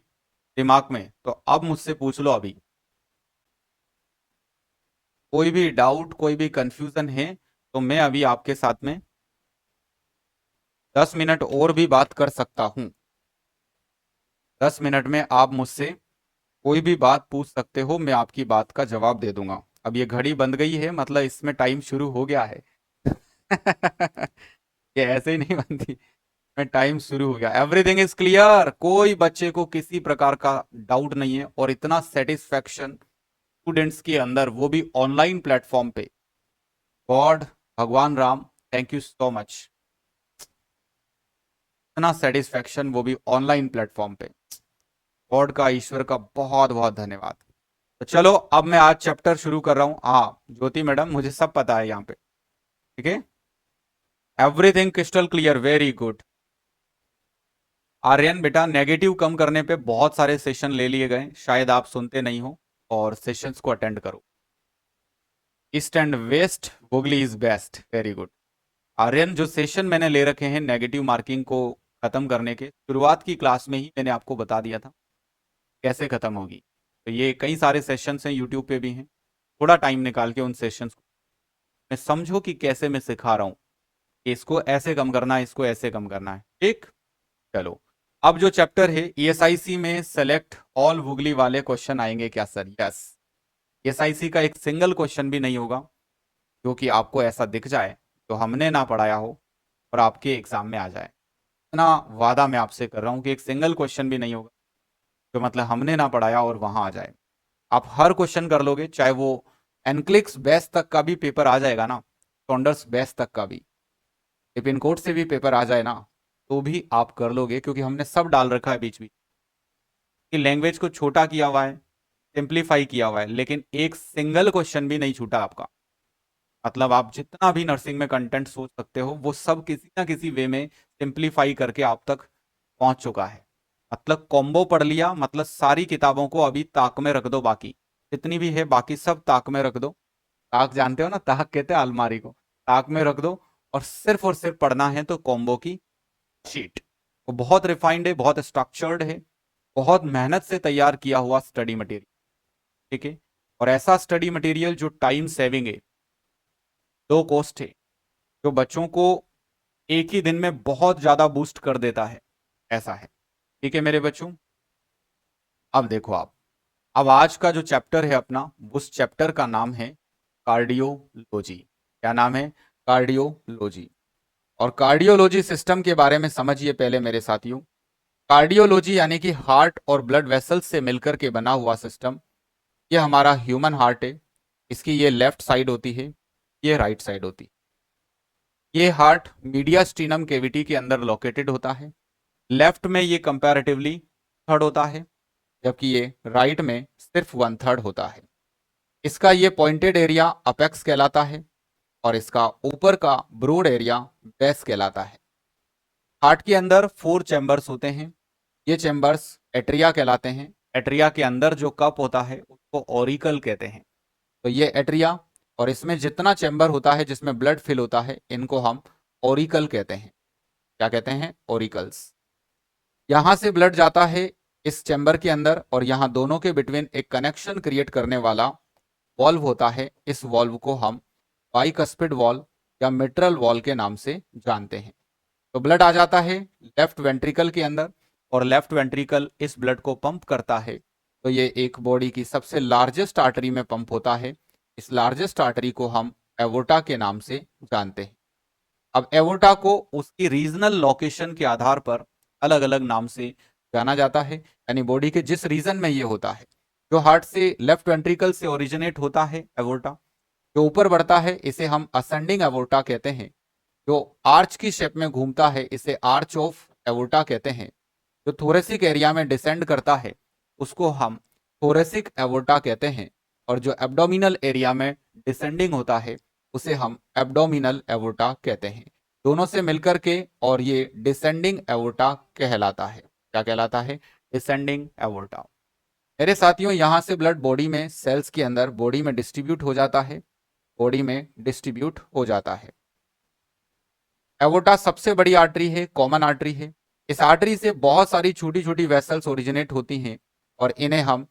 दिमाग में, तो अब मुझसे पूछ लो अभी। कोई भी डाउट, कोई भी कंफ्यूजन है, तो मैं अभी आपके साथ में 10 मिनट और भी बात कर सकता हूं। 10 मिनट में आप मुझसे कोई भी बात पूछ सकते हो, मैं आपकी बात का जवाब दे दूंगा। अब ये घड़ी बंद गई है, मतलब इसमें टाइम शुरू हो गया है। ये ऐसे ही नहीं बनती, में टाइम शुरू हो गया। एवरीथिंग इज क्लियर, कोई बच्चे को किसी प्रकार का डाउट नहीं है, और इतना सेटिस्फैक्शन स्टूडेंट्स के अंदर, वो भी ऑनलाइन प्लेटफॉर्म पे। गॉड, भगवान Ram, thank you so much. इतना सेटिस्फैक्शन, वो भी ऑनलाइन प्लेटफॉर्म पे। गॉड का, ईश्वर का बहुत बहुत धन्यवाद। तो चलो, अब मैं आज चैप्टर शुरू कर रहा हूं। हाँ ज्योति मैडम, मुझे सब पता है यहाँ पे। ठीक है, everything crystal clear, very good. Aryan बेटा, नेगेटिव कम करने पे बहुत सारे सेशन ले लिए गए, शायद आप सुनते नहीं हो, और सेशंस को अटेंड करो। East and west, Hooghly is best, very good. Aryan, जो सेशन मैंने ले रखे हैं नेगेटिव मार्किंग को खत्म करने के, शुरुआत की क्लास में ही मैंने आपको बता दिया था कैसे खत्म होगी। तो ये कई सारे सेशंस हैं, यूट्यूब पे भी हैं। थोड़ा टाइम निकाल के उन सेशंस को मैं समझो कि कैसे मैं सिखा रहा हूँ कि इसको ऐसे कम करना है, इसको ऐसे कम करना है। ठीक, चलो। अब जो चैप्टर है, ईएसआईसी में सेलेक्ट ऑल हुगली वाले क्वेश्चन आएंगे क्या सर? यस, ईएसआईसी का एक सिंगल क्वेश्चन भी नहीं होगा जो कि आपको ऐसा दिख जाए तो हमने ना पढ़ाया हो और आपके एग्जाम में आ जाए। इतना वादा मैं आपसे कर रहा हूं कि एक सिंगल क्वेश्चन भी नहीं होगा जो मतलब हमने ना पढ़ाया और वहां आ जाए। आप हर क्वेश्चन कर लोगे, चाहे वो एनक्लिक्स बेस तक का भी पेपर आ जाएगा ना, सॉन्डर्स बेस तक का भी, पिन कोड से भी पेपर आ जाए ना, तो भी आप कर लोगे, क्योंकि हमने सब डाल रखा है बीच बीच की लैंग्वेज को छोटा किया हुआ है, सिंप्लीफाई किया हुआ है, लेकिन एक सिंगल क्वेश्चन भी नहीं छूटा आपका। मतलब आप जितना भी नर्सिंग में कंटेंट सोच सकते हो वो सब किसी ना किसी वे में सिंप्लीफाई करके आप तक पहुंच चुका है। मतलब कॉम्बो पढ़ लिया, मतलब सारी किताबों को अभी ताक में रख दो, बाकी जितनी भी है बाकी सब ताक में रख दो। ताक जानते हो ना, ताक कहते हैं अलमारी को, ताक में रख दो। और सिर्फ पढ़ना है तो कॉम्बो की शीट। वो बहुत रिफाइंड है, बहुत स्ट्रक्चर्ड है, बहुत मेहनत से तैयार किया हुआ स्टडी मटेरियल। ठीक है। और ऐसा स्टडी मटेरियल जो टाइम सेविंग है, लो कॉस्ट है, जो बच्चों को एक ही दिन में बहुत ज्यादा बूस्ट कर देता है, ऐसा है। ठीक है मेरे बच्चों, अब देखो आप, अब आज का जो चैप्टर है अपना, उस चैप्टर का नाम है कार्डियोलॉजी। क्या नाम है? कार्डियोलॉजी। और कार्डियोलॉजी सिस्टम के बारे में समझिए पहले मेरे साथियों। कार्डियोलॉजी यानी कि हार्ट और ब्लड वेसल्स से मिलकर के बना हुआ सिस्टम। ये हमारा ह्यूमन हार्ट है, इसकी ये लेफ्ट साइड होती है, ये राइट साइड होती है। ये हार्ट मीडियास्टिनम कैविटी के अंदर लोकेटेड होता है। लेफ्ट में ये कंपैरेटिवली थर्ड होता है, जबकि ये राइट में सिर्फ वन थर्ड होता है। इसका ये पॉइंटेड एरिया अपेक्स कहलाता है और इसका ऊपर का ब्रोड एरिया बेस कहलाता है। हार्ट के अंदर 4 चैम्बर्स होते हैं। ये चैम्बर्स एट्रिया कहलाते हैं। एट्रिया के अंदर जो कप होता है उसको ऑरिकल कहते हैं। तो ये एट्रिया, और इसमें जितना चैम्बर होता है जिसमें ब्लड फिल होता है, इनको हम ऑरिकल कहते हैं। क्या कहते हैं? ऑरिकल्स। यहां से ब्लड जाता है इस चैम्बर के अंदर, और यहां दोनों के बिटवीन एक कनेक्शन क्रिएट करने वाला वॉल्व होता है। इस वॉल्व को हम बाइकस्पिड वॉल्व या मिट्रल वॉल्व के नाम से जानते हैं। तो ब्लड आ जाता है लेफ्ट वेंट्रिकल के अंदर, और लेफ्ट वेंट्रिकल इस ब्लड को पंप करता है। तो ये एक बॉडी की सबसे लार्जेस्ट आर्टरी में पंप होता है। इस लार्जेस्ट आर्टरी को हम एवोर्टा के नाम से जानते हैं। अब एवोर्टा को उसकी रीजनल लोकेशन के आधार पर अलग अलग नाम से जाना जाता है, यानी बॉडी के जिस रीजन में ये होता है। जो हार्ट से लेफ्ट वेंट्रिकल से ओरिजिनेट होता है एवोर्टा, जो ऊपर बढ़ता है इसे हम असेंडिंग एवोर्टा कहते हैं। जो आर्च की शेप में घूमता है इसे आर्च ऑफ एवोर्टा कहते हैं। जो थोरेसिक एरिया में डिसेंड करता है उसको हम थोरेसिक एवोर्टा कहते हैं। और जो एब्डोमिनल एरिया में डिसेंडिंग होता है उसे हम एब्डोमिनल एवोर्टा कहते हैं। दोनों से मिलकर के और ये डिसेंडिंग एवोर्टा कहलाता है। क्या कहलाता है? Descending aorta. मेरे साथियों, यहां से ब्लड बॉडी में, सेल्स के अंदर बॉडी में डिस्ट्रीब्यूट हो जाता है, बॉडी में डिस्ट्रीब्यूट हो जाता है। एवोर्टा सबसे बड़ी आर्टरी है, कॉमन आर्टरी है। इस आर्टरी से बहुत सारी छोटी छोटी वेसल्स ओरिजिनेट होती हैं और इन्हें हम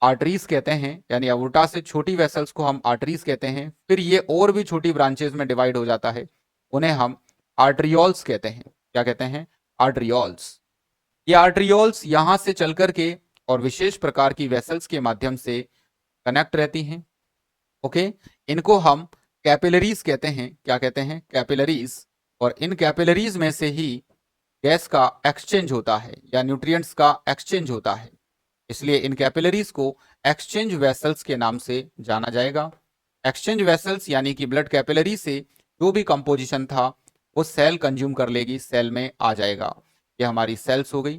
आर्टरीज कहते हैं। यानी एवोर्टा से छोटी वेसल्स को हम आर्टरीज कहते हैं। फिर ये और भी छोटी ब्रांचेज में डिवाइड हो जाता है, उन्हें हम आर्ट्रियोल्स कहते हैं। क्या कहते हैं? आर्ट्रियोल्स। ये आर्ट्रियोल्स यहां से चल करके और विशेष प्रकार की वेसल्स के माध्यम से कनेक्ट रहती हैं। ओके, इनको हम कैपिलरीज कहते हैं। क्या कहते हैं? कैपिलरीज। और इन कैपिलरीज में से ही गैस का एक्सचेंज होता है या न्यूट्रिएंट्स का एक्सचेंज होता है। इसलिए इन कैपिलरीज को एक्सचेंज वेसल्स के नाम से जाना जाएगा। एक्सचेंज वेसल्स यानी कि ब्लड कैपिलरी से जो भी कंपोजिशन था वो सेल कंज्यूम कर लेगी, सेल में आ जाएगा। ये हमारी सेल्स हो गई,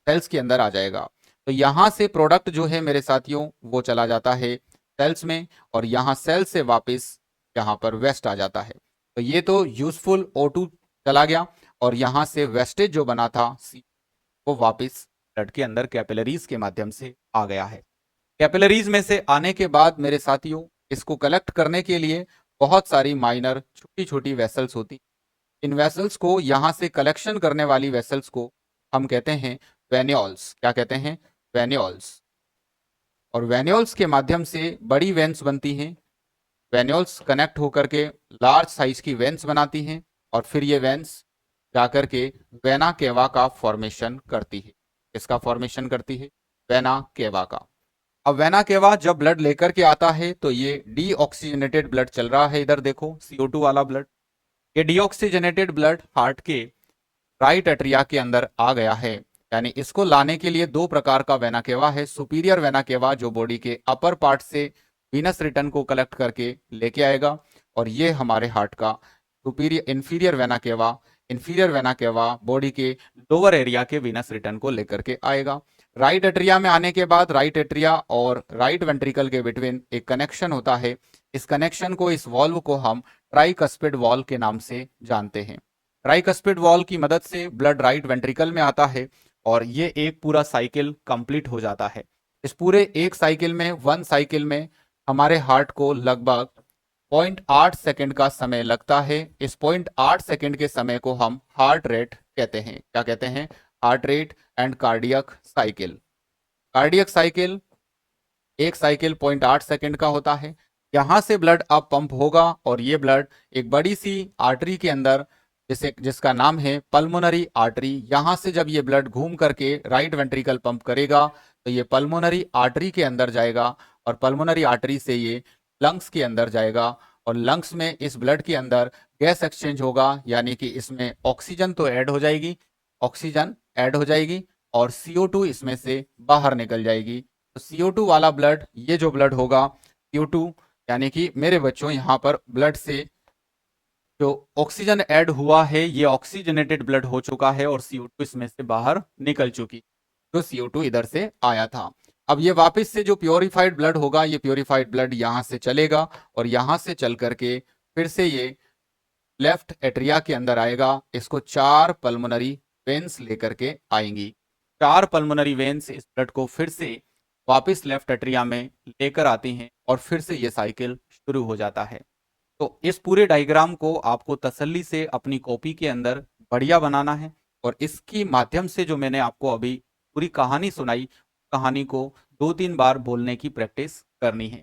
सेल्स के अंदर आ जाएगा। तो यहां से प्रोडक्ट जो है मेरे साथियों वो चला जाता है सेल्स में, और यहां सेल से वापस यहां पर वेस्ट आ जाता है। तो ये तो यूजफुल O2 चला गया, और यहां से वेस्टेज जो बना था वो वापस ब्लड के अंदर कैपिलरीज के माध्यम से आ गया है। कैपिलरीज में से आने के बाद मेरे साथियों, इसको कलेक्ट करने के लिए बहुत सारी माइनर छोटी छोटी वेसल्स होती। इन वेसल्स को, यहां से कलेक्शन करने वाली वेसल्स को हम कहते हैं वेन्योल्स। क्या कहते हैं? वेन्योल्स। और वेन्योल्स के माध्यम से बड़ी वेन्स बनती हैं। वेन्योल्स कनेक्ट होकर के लार्ज साइज की वेन्स बनाती हैं, और फिर ये वेन्स जाकर के वेना केवा का फॉर्मेशन करती है। इसका फॉर्मेशन करती है वेना केवा का। अब वेना केवा जब ब्लड लेकर के आता है तो ये डीऑक्सीजनेटेड ब्लड चल रहा है, इधर देखो CO2 वाला ब्लड। ये डीऑक्सीजनेटेड ब्लड हार्ट के राइट एट्रिया के अंदर आ गया है। यानी इसको लाने के लिए दो प्रकार का वेना केवा है। सुपीरियर वेना केवा जो बॉडी के अपर पार्ट से वीनस रिटर्न को कलेक्ट करके लेके आएगा, और ये हमारे हार्ट का superior inferior vena cava body के लोअर एरिया के वीनस रिटर्न को लेकर के आएगा। राइट एट्रिया में आने के बाद राइट एट्रिया और राइट वेंट्रिकल के बिटवीन एक कनेक्शन होता है। इस कनेक्शन को, इस वॉल्व को हम ट्राइकस्पिड वॉल्व के नाम से जानते हैं। ट्राइकस्पिड वॉल्व की मदद से ब्लड राइट वेंट्रिकल में आता है और ये एक पूरा साइकिल कंप्लीट हो जाता है। इस पूरे एक साइकिल में, वन साइकिल में हमारे हार्ट को लगभग 0.8 सेकंड का समय लगता है। इस 0.8 सेकंड के समय को हम हार्ट रेट कहते हैं। क्या कहते हैं? Heart rate and cardiac cycle. Cardiac cycle, एक साइकिल 0.8 सेकंड का होता है। यहां से ब्लड अब पंप होगा और ये ब्लड एक बड़ी सी आर्टरी के अंदर, जिसका नाम है पल्मोनरी आर्टरी, यहां से जब ये ब्लड घूम करके राइट वेंट्रिकल पंप करेगा तो ये पल्मोनरी आर्टरी के अंदर जाएगा और पल्मोनरी आर्टरी से ये लंग्स के अंदर जाएगा और लंग्स में इस ब्लड के अंदर गैस एक्सचेंज होगा। यानी कि इसमें ऑक्सीजन तो ऐड हो जाएगी, और CO2 इसमें से बाहर निकल जाएगी। तो CO2 वाला ब्लड, ये जो ब्लड होगा CO2, यानी कि मेरे बच्चों यहाँ पर ब्लड से जो ऑक्सीजन ऐड हुआ है ये ऑक्सीजनेटेड ब्लड हो चुका है और CO2 इसमें से बाहर निकल चुकी, जो CO2 इधर से आया था। अब ये वापस से जो प्योरीफाइड ब्लड होगा, ये प्योरीफाइड ब्लड यहाँ से चलेगा और यहाँ से चल करके फिर से ये लेफ्ट एट्रिया के अंदर आएगा। इसको 4 पल्मोनरी वेन्स लेकर के आएंगी। 4 पल्मोनरी वेन्स इस ब्लड को फिर से वापस लेफ्ट एट्रिया में लेकर आती हैं और फिर से ये साइकिल शुरू हो जाता है। तो इस पूरे डायग्राम को आपको तसल्ली से अपनी कॉपी के अंदर बढ़िया बनाना है और इसके माध्यम से जो मैंने आपको अभी पूरी कहानी सुनाई, कहानी को 2-3 बार बोलने की प्रैक्टिस करनी है।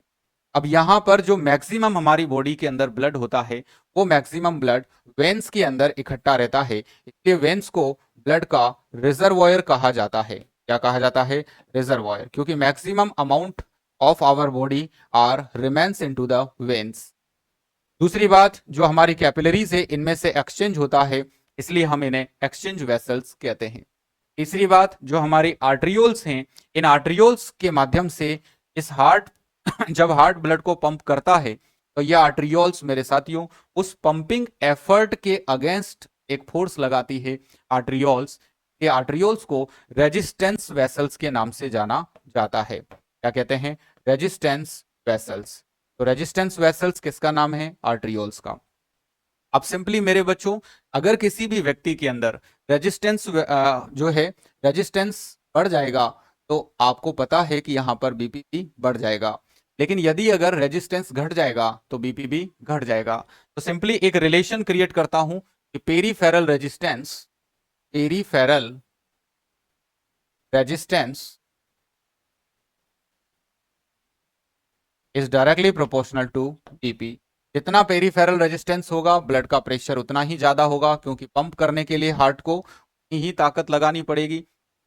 अब यहाँ पर जो मैक्सिमम हमारी बॉडी के अंदर ब्लड होता है वो मैक्सिमम ब्लड वेन्स के अंदर इकट्ठा रहता है। इसलिए वेन्स को ब्लड का रिजर्वॉयर कहा जाता है। क्या कहा जाता है? रिजर्वॉयर, क्योंकि maximum amount of our body are remains into the veins. दूसरी बात, जो हमारी कैपिलरीज है इनमें से एक्सचेंज होता है, इसलिए हम इन्हें एक्सचेंज वेसल्स कहते हैं। तीसरी बात, जो हमारी आर्ट्रियोल्स हैं, इन आर्ट्रियोल्स के माध्यम से इस हार्ट जब हार्ट ब्लड को पंप करता है तो यह आर्ट्रियोल्स मेरे साथियों उस पंपिंग एफर्ट के अगेंस्ट एक फोर्स लगाती है। आर्ट्रियोल्स के आर्ट्रियोल्स को रेजिस्टेंस वेसल्स के नाम से जाना जाता है। क्या कहते हैं? Resistance vessels. तो रेजिस्टेंस वेसल्स किसका नाम है? आर्ट्रियोल्स का। अब सिंपली मेरे बच्चों, अगर किसी भी व्यक्ति के अंदर रेजिस्टेंस जो है रेजिस्टेंस बढ़ जाएगा तो आपको पता है कि यहां पर बीपी भी बढ़ जाएगा। लेकिन यदि अगर रेजिस्टेंस घट जाएगा तो बीपी भी घट जाएगा। तो सिंपली एक रिलेशन क्रिएट करता हूं कि peripheral resistance is directly proportional to BP. जितना पेरीफेरल रेजिस्टेंस होगा ब्लड का प्रेशर उतना ही ज्यादा होगा, क्योंकि पंप करने के लिए हार्ट को उतनी ही ताकत लगानी पड़ेगी।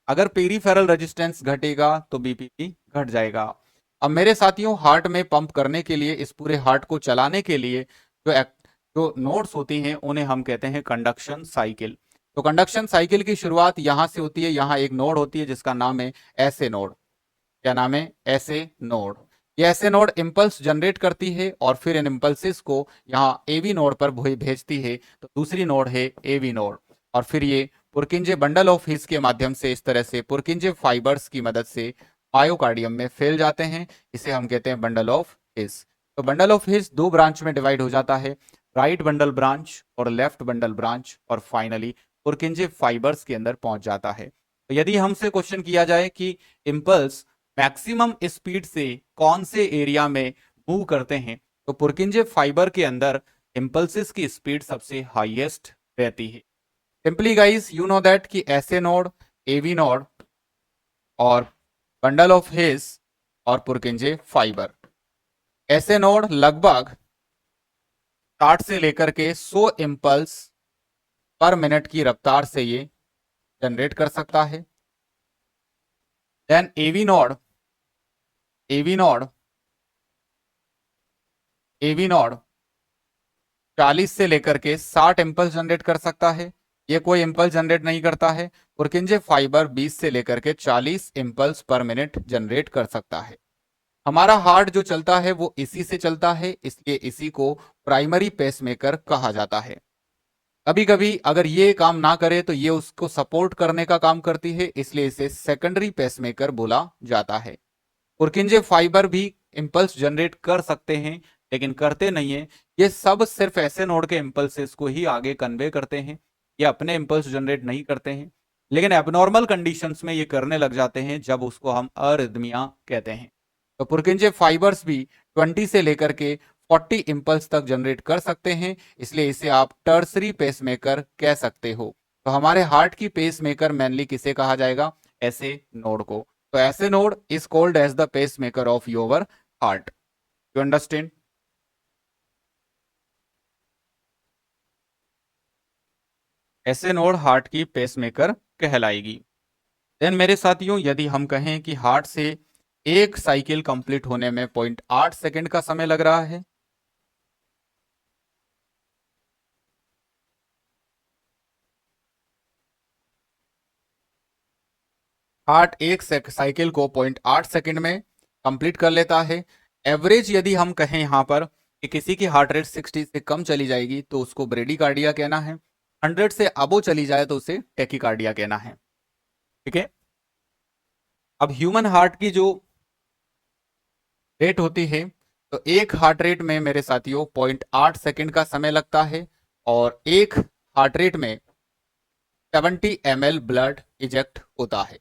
अगर पेरीफेरल रेजिस्टेंस घटेगा तो बीपी भी घट जाएगा। अब मेरे साथियों, हार्ट में पंप करने के लिए, इस पूरे हार्ट को चलाने के लिए जो नोड्स होती हैं उन्हें हम कहते हैं कंडक्शन साइकिल। तो कंडक्शन साइकिल की शुरुआत यहां से होती है। यहां एक नोड होती है जिसका नाम है एसए नोड। क्या नाम है? SA node. ये एसए नोड इंपल्स जनरेट करती है और फिर इन इंपल्सेस को यहाँ एवी नोड पर भेजती है। तो दूसरी नोड है एवी नोड, और फिर ये पुरकिंजे बंडल ऑफ हिस के माध्यम से इस तरह से पुरकिंजे फाइबर्स की मदद से मायोकार्डियम में फैल जाते हैं। इसे हम कहते हैं बंडल ऑफ हिस। तो बंडल ऑफ हिस 2 ब्रांच में डिवाइड हो जाता है, राइट बंडल ब्रांच और लेफ्ट बंडल ब्रांच, और फाइनली पुरकिंजे फाइबर्स के अंदर पहुंच जाता है। तो यदि हमसे क्वेश्चन किया जाए कि इम्पल्स मैक्सिमम स्पीड से कौन से एरिया में मूव करते हैं, तो पुरकिंजे फाइबर के अंदर इंपल्सेस की स्पीड सबसे हाईएस्ट रहती है। Simply guys, you know that कि एसए नोड, एवी नोड और बंडल ऑफ हिस और पुरकिंजे फाइबर। एसए नोड लगभग 60 से लेकर के 100 इंपल्स पर मिनट की रफ्तार से ये जनरेट कर सकता है। देन एवी नोड 40 से लेकर के 60 इंपल्स जनरेट कर सकता है। ये कोई इम्पल्स जनरेट नहीं करता है। पुरकिंजे फाइबर 20 से लेकर के 40 इम्पल्स पर मिनट जनरेट कर सकता है। हमारा हार्ट जो चलता है वो इसी से चलता है, इसलिए इसी को प्राइमरी पेसमेकर कहा जाता है। कभी कभी अगर ये काम ना करे तो ये उसको सपोर्ट करने का काम करती है, इसलिए इसे सेकेंडरी पेसमेकर बोला जाता है। पुरकिंजे फाइबर भी इंपल्स जनरेट कर सकते हैं, लेकिन करते नहीं है। ये सब सिर्फ ऐसे नोड के इंपल्सेस को ही आगे कन्वे करते हैं, ये अपने इंपल्स जनरेट नहीं करते हैं। लेकिन एबनॉर्मल कंडीशंस में ये करने लग जाते हैं, जब उसको हम अरिदमिया कहते हैं। तो पुरकिंजे फाइबर्स भी 20 से लेकर के 40 इंपल्स तक जनरेट कर सकते हैं, इसलिए इसे आप टर्सरी पेसमेकर कह सकते हो। तो हमारे हार्ट की पेसमेकर मेनली किसे कहा जाएगा? ऐसे नोड को। तो SA node is called as the pacemaker of your heart. You understand? SA node heart की पेसमेकर कहलाएगी। देन मेरे साथियों, यदि हम कहें कि हार्ट से एक साइकिल कंप्लीट होने में 0.8 सेकंड का समय लग रहा है, हार्ट एक साइकिल को 0.8 सेकंड में कंप्लीट कर लेता है। एवरेज यदि हम कहें यहां पर कि किसी की हार्ट रेट 60 से कम चली जाएगी तो उसको ब्रेडिकार्डिया कहना है। 100 से अबो चली जाए तो उसे टेकिकार्डिया कहना है। ठीक है। अब ह्यूमन हार्ट की जो रेट होती है, तो एक हार्ट रेट में मेरे साथियों 0.8 सेकंड का समय लगता है, और एक हार्ट रेट में 70 ml ब्लड इजेक्ट होता है।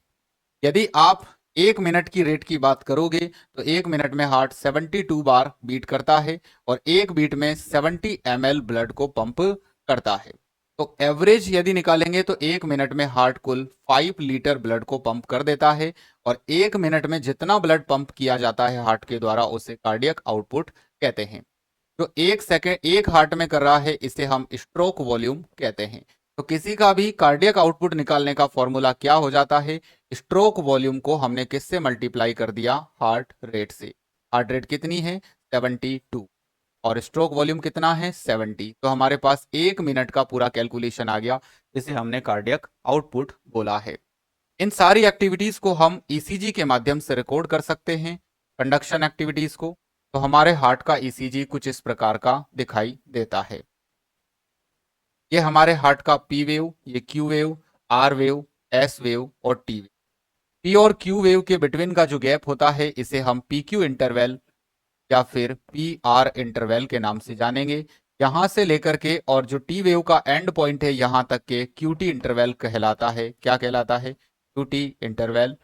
यदि आप 1 मिनट की रेट की बात करोगे तो 1 मिनट में हार्ट 72 बार बीट करता है, और एक बीट में 70 ml ब्लड को पंप करता है। तो एवरेज यदि निकालेंगे तो 1 मिनट में हार्ट कुल 5 लीटर ब्लड को पंप कर देता है, और 1 मिनट में जितना ब्लड पंप किया जाता है हार्ट के द्वारा उसे कार्डियक आउटपुट कहते हैं। जो 1 सेकेंड एक हार्ट में कर रहा है इसे हम स्ट्रोक वॉल्यूम कहते हैं। तो किसी का भी कार्डियक आउटपुट निकालने का फॉर्मूला क्या हो जाता है? स्ट्रोक वॉल्यूम को हमने किससे मल्टीप्लाई कर दिया? हार्ट रेट से। हार्ट रेट कितनी है? 72, और स्ट्रोक वॉल्यूम कितना है? 70। तो हमारे पास 1 मिनट का पूरा कैलकुलेशन आ गया, जिसे हमने कार्डियक आउटपुट बोला है। इन सारी एक्टिविटीज को हम ईसीजी के माध्यम से रिकॉर्ड कर सकते हैं, कंडक्शन एक्टिविटीज को। तो हमारे हार्ट का ईसीजी कुछ इस प्रकार का दिखाई देता है। ये हमारे हार्ट का पी वेव, ये Q wave, R wave, S wave और टी वेव। पी और क्यू वेव के बिटवीन का जो गैप होता है इसे हम पी क्यू इंटरवल या फिर पी आर इंटरवल के नाम से जानेंगे। यहां से लेकर के और जो टी वेव का एंड पॉइंट है यहां तक के क्यू टी इंटरवल कहलाता है। क्या कहलाता है? Q T interval.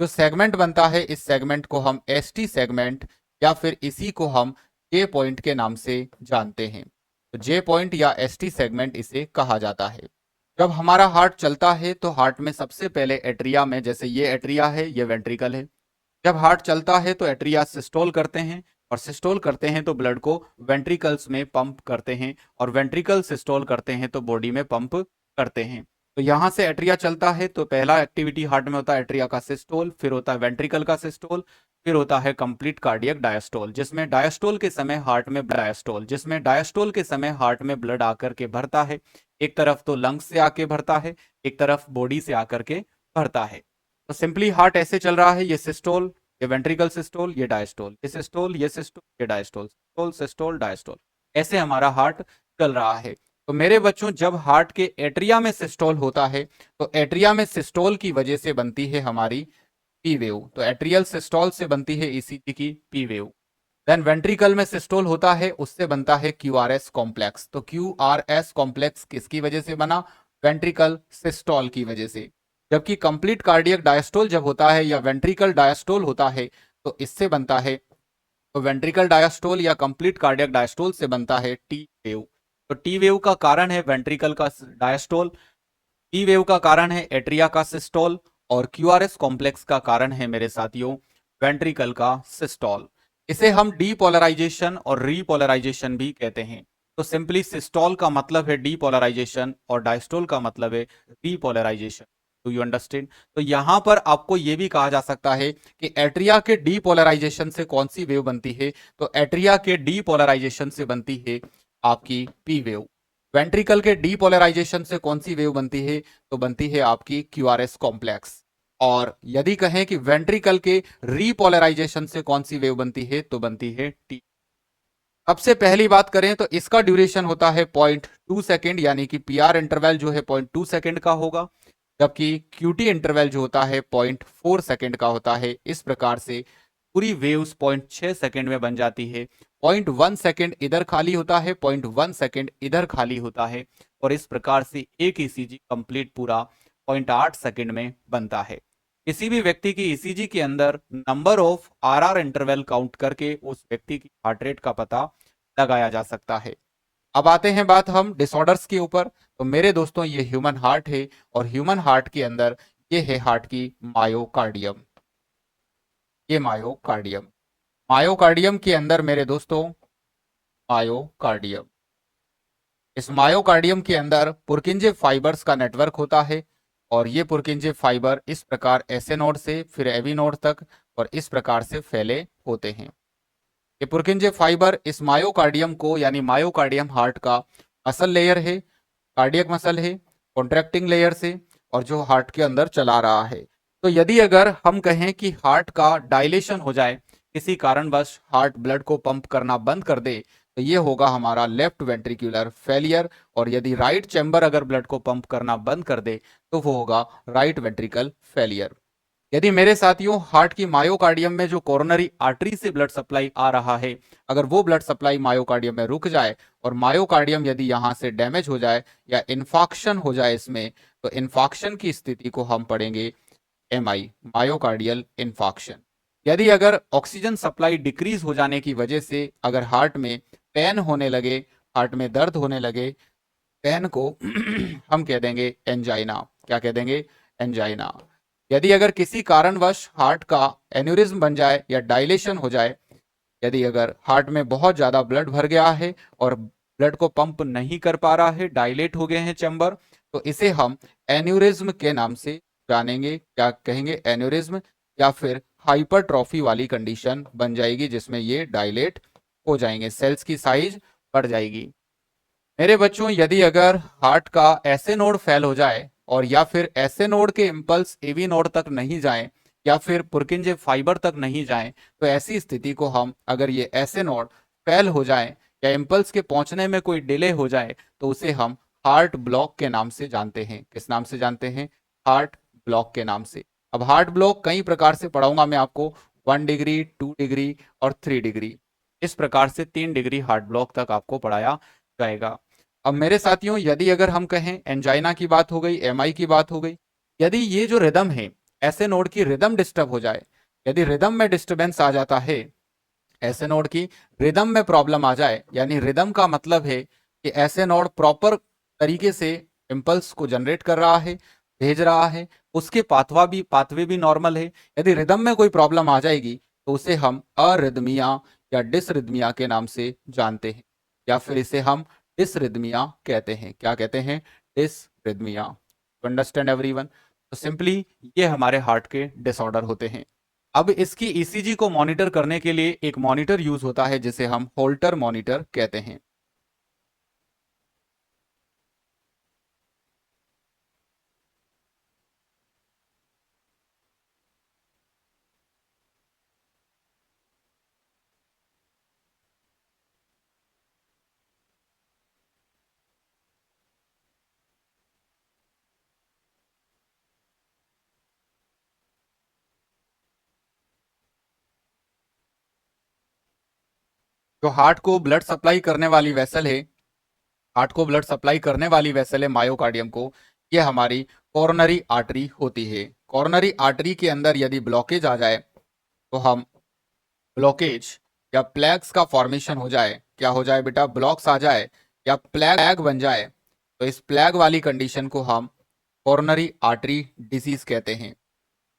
जो सेगमेंट बनता है इस सेगमेंट को हम एस टी सेगमेंट या फिर इसी को हम जे पॉइंट के नाम से जानते हैं। तो जे पॉइंट या एस टी सेगमेंट इसे कहा जाता है। जब हमारा हार्ट चलता है तो हार्ट में सबसे पहले एट्रिया में, जैसे ये एट्रिया है, ये वेंट्रिकल है। जब हार्ट चलता है तो एट्रिया सिस्टोल करते हैं, और सिस्टोल करते हैं तो ब्लड को वेंट्रिकल्स में पंप करते हैं, और वेंट्रिकल सिस्टोल करते हैं तो बॉडी में पंप करते हैं। तो यहां से एट्रिया चलता है तो पहला एक्टिविटी हार्ट में होता है एट्रिया का सिस्टोल, फिर होता है वेंट्रिकल का सिस्टोल, फिर होता है कंप्लीट कार्डियक डायस्टोल, जिसमें डायस्टोल के समय हार्ट में डायस्टोल, जिसमें डायस्टोल के समय हार्ट में ब्लड आकर के भरता है। एक तरफ तो लंग्स से आके भरता है, एक तरफ बॉडी से आकर के भरता है। तो सिंपली हार्ट ऐसे चल रहा है, ये सिस्टोल, ये वेंट्रिकल सिस्टोल, ये डायस्टोल, ये सिस्टोल, ये सिस्टोल, ये डायस्टोल, सिस्टोल सिस्टोल डायस्टोल, ऐसे हमारा हार्ट चल रहा है। तो मेरे बच्चों, जब हार्ट के एट्रिया में सिस्टोल होता है तो एट्रिया में सिस्टोल की वजह से बनती है हमारी पी वेव। तो एट्रियल सिस्टोल से बनती है ईसीजी की पी वेव। देन वेंट्रिकल में सिस्टोल होता है, उससे बनता है क्यूआरएस कॉम्प्लेक्स। तो क्यूआरएस कॉम्प्लेक्स किसकी वजह से बना? वेंट्रिकल सिस्टोल की वजह से। जबकि कंप्लीट कार्डियक डायस्टोल जब होता है या वेंट्रिकल डायस्टोल होता है तो इससे बनता है, तो वेंट्रिकल डायस्टोल या कंप्लीट कार्डियक डायस्टोल से बनता है टी वेव। तो टी वेव का कारण है वेंट्रिकल का डायस्टोल, टी वेव का कारण है एट्रिया का सिस्टोल, और क्यूआरएस कॉम्प्लेक्स का कारण है मेरे साथियों वेंट्रिकल का सिस्टोल। इसे हम डीपोलराइजेशन और रीपोलराइजेशन भी कहते हैं। तो सिंपली सिस्टोल का मतलब है डीपोलराइजेशन और डायस्टोल का मतलब है रीपोलराइजेशन। Do you understand? तो यहां पर आपको यह भी कहा जा सकता है कि एट्रिया के डीपोलराइजेशन से कौन सी वेव बनती है? तो एट्रिया के डीपोलराइजेशन से बनती है आपकी पी वेव। वेंट्रिकल के डीपोलराइजेशन से कौन सी वेव बनती है? तो बनती है आपकी क्यूआरएस कॉम्प्लेक्स। और यदि कहें कि वेंट्रिकल के रीपोलराइजेशन से कौन सी वेव बनती है? तो बनती है टी। सबसे पहली बात करें तो इसका ड्यूरेशन होता है 0.2 सेकेंड, यानी कि पीआर इंटरवल जो है 0.2 सेकेंड का होगा, जबकि क्यूटी इंटरवल जो होता है 0.4 सेकेंड का होता है। इस प्रकार से पूरी वेव्स 0.6 सेकेंड में बन जाती है। 0.1 सेकेंड इधर खाली होता है, 0.1 सेकेंड इधर खाली होता है, और इस प्रकार से एक ईसीजी कंप्लीट पूरा 0.8 सेकेंड में बनता है। किसी भी व्यक्ति की ईसीजी के अंदर number of RR interval count करके उस व्यक्ति की हार्ट रेट का पता लगाया जा सकता है। अब आते हैं बात हम डिसऑर्डर्स के ऊपर। तो मेरे दोस्तों ये ह्यूमन हार्ट है, और ह्यूमन हार्ट के अंदर ये है हार्ट की मायोकार्डियम। ये मायोकार्डियम, मायोकार्डियम के अंदर मेरे दोस्तों मायोकार्डियम, इस मायोकार्डियम के अंदर पुरकिंजे फाइबर्स का नेटवर्क होता है, और ये पुरकिंजे फाइबर इस प्रकार एसए नोड से फिर एवी नोड तक और इस प्रकार से फैले होते हैं। ये पुरकिंजे फाइबर इस मायोकार्डियम को, यानी मायोकार्डियम हार्ट का मसल लेयर है, कार्डियक मसल है, कॉन्ट्रैक्टिंग लेयर से, और जो हार्ट के अंदर चला रहा है। तो यदि अगर हम कहें कि हार्ट का डायलेशन हो जाए, किसी कारणवश हार्ट ब्लड को पंप करना बंद कर दे, तो ये होगा हमारा लेफ्ट वेंट्रिकुलर फेलियर। और यदि राइट चैम्बर अगर ब्लड को पंप करना बंद कर दे, तो वो होगा राइट वेंट्रिकल फेलियर। यदि मेरे साथियों हार्ट की मायोकार्डियम में जो कोरोनरी आर्टरी से ब्लड सप्लाई आ रहा है, अगर वो ब्लड सप्लाई मायोकार्डियम में रुक जाए, और मायोकार्डियम यदि यहां से डैमेज हो जाए या इन्फॉक्शन हो जाए इसमें, तो इन्फॉक्शन की स्थिति को हम पढ़ेंगे एमआई, मायोकार्डियल इन्फॉक्शन। यदि अगर ऑक्सीजन सप्लाई डिक्रीज हो जाने की वजह से अगर हार्ट में पेन होने लगे, हार्ट में दर्द होने लगे, पेन को हम कह देंगे एंजाइना। क्या कह देंगे? एंजाइना। यदि अगर किसी कारणवश हार्ट का एन्यूरिज्म बन जाए या डायलेशन हो जाए, यदि अगर हार्ट में बहुत ज्यादा ब्लड भर गया है और ब्लड को पंप नहीं कर पा रहा है, डायलेट हो गए हैं चैम्बर, तो इसे हम एन्यूरिज्म के नाम से जानेंगे। क्या कहेंगे? एन्यूरिज्म, या फिर हाइपरट्रॉफी वाली कंडीशन बन जाएगी, जिसमें ये डायलेट हो जाएंगे, सेल्स की साइज बढ़ जाएगी। मेरे बच्चों यदि अगर हार्ट का ऐसे नोड फेल हो जाए, और या फिर ऐसे नोड के इम्पल्स एवी नोड तक नहीं जाएं, या फिर पुरकिंजे फाइबर तक नहीं जाएं, तो ऐसी स्थिति को हम, अगर ये ऐसे नोड फेल हो जाए या इम्पल्स के पहुंचने में कोई डिले हो जाए, तो उसे हम हार्ट ब्लॉक के नाम से जानते हैं। किस नाम से जानते हैं? हार्ट ब्लॉक के नाम से। अब हार्ट ब्लॉक कई प्रकार से पढ़ाऊंगा मैं आपको, 1 डिग्री, 2 डिग्री और 3 डिग्री। इस प्रकार से 3 डिग्री हार्ट ब्लॉक तक आपको पढ़ाया जाएगा। अब मेरे साथियों यदि अगर हम कहें एंजाइना की बात हो गई, एमआई की बात हो गई, यदि ये जो रिदम है, ऐसे नोड की रिदम डिस्टर्ब हो जाए, यदि रिदम में डिस्टरबेंस आ जाता है, ऐसे नोड की रिदम में प्रॉब्लम आ जाए, यानी रिदम का मतलब है कि ऐसे नोड प्रॉपर तरीके से इम्पल्स को जनरेट कर रहा है, भेज रहा है, उसके पाथवे भी नॉर्मल है। यदि रिदम में कोई प्रॉब्लम आ जाएगी, तो उसे हम अरिदमिया या डिसरिदमिया के नाम से जानते हैं, या फिर इसे हम डिसरिदमिया कहते हैं। क्या कहते हैं? डिसरिदमिया। Understand everyone? तो सिंपली ये हमारे हार्ट के डिसऑर्डर होते हैं। अब इसकी ईसीजी को मॉनिटर करने के लिए एक मॉनिटर यूज होता है, जिसे हम होल्टर मॉनिटर कहते हैं। जो हार्ट को ब्लड सप्लाई करने वाली वेसल है, हार्ट को ब्लड सप्लाई करने वाली वेसल है मायोकार्डियम को, ये हमारी कोरोनरी आर्टरी होती है। कोरोनरी आर्टरी के अंदर यदि ब्लॉकेज आ जाए, तो हम ब्लॉकेज या प्लैग्स का फॉर्मेशन हो जाए, क्या हो जाए बेटा? ब्लॉक्स आ जाए या प्लैग बन जाए, तो इस प्लैग वाली कंडीशन को हम कोरोनरी आर्टरी डिजीज कहते हैं।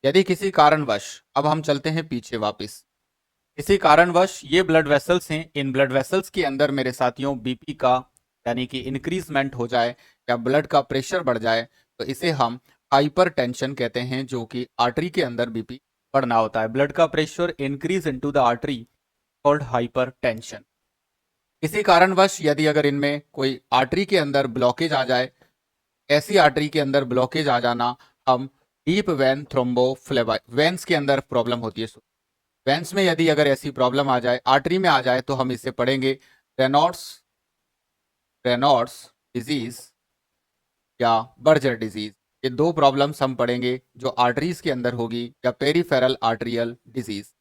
यदि किसी कारणवश, अब हम चलते हैं पीछे वापस, किसी कारणवश ये ब्लड वेसल्स हैं, इन ब्लड वेसल्स के अंदर मेरे साथियों बीपी का, यानी कि इंक्रीजमेंट हो जाए या ब्लड का प्रेशर बढ़ जाए, तो इसे हम हाइपरटेंशन कहते हैं, जो कि आर्टरी के अंदर बीपी बढ़ना होता है। ब्लड का pressure increase into the artery called hypertension. किसी कारणवश यदि अगर इनमें कोई आर्टरी के अंदर ब्लॉकेज आ जाए, ऐसी आर्टरी के अंदर ब्लॉकेज आ जाना हम डीप वेन थ्रोम्बोफ्लेबाई, वेन्स के अंदर प्रॉब्लम होती है, वेन्स में यदि अगर ऐसी प्रॉब्लम आ जाए, आर्टरी में आ जाए, तो हम इसे पढ़ेंगे रेनॉल्ड्स रेनॉल्ड्स डिजीज या बर्जर डिजीज। ये दो प्रॉब्लम्स हम पढ़ेंगे जो आर्टरीज के अंदर होगी, या पेरीफेरल आर्टरियल डिजीज।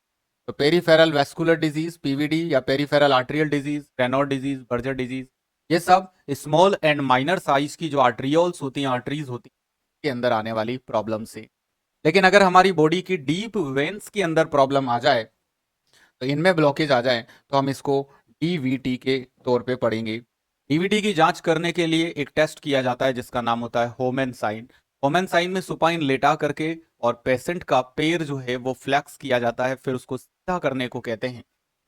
तो पेरीफेरल वैस्कुलर डिजीज पीवीडी, या peripheral arterial disease Raynaud disease, Buerger disease, ये सब स्मॉल एंड माइनर साइज की जो आर्टरियोल्स होती हैं, आर्टरीज होती हैं, के अंदर आने वाली प्रॉब्लम से। लेकिन अगर हमारी बॉडी की डीप वेन्स के अंदर प्रॉब्लम आ जाए, तो इनमें ब्लॉकेज आ जाए, तो हम इसको डीवीटी के तौर पे पढ़ेंगे। डीवीटी की जांच करने के लिए एक टेस्ट किया जाता है जिसका नाम होता है होमेन साइन। होमेन साइन में सुपाइन लेटा करके और पेशेंट का पैर जो है वो फ्लैक्स किया जाता है, फिर उसको सीधा करने को कहते हैं।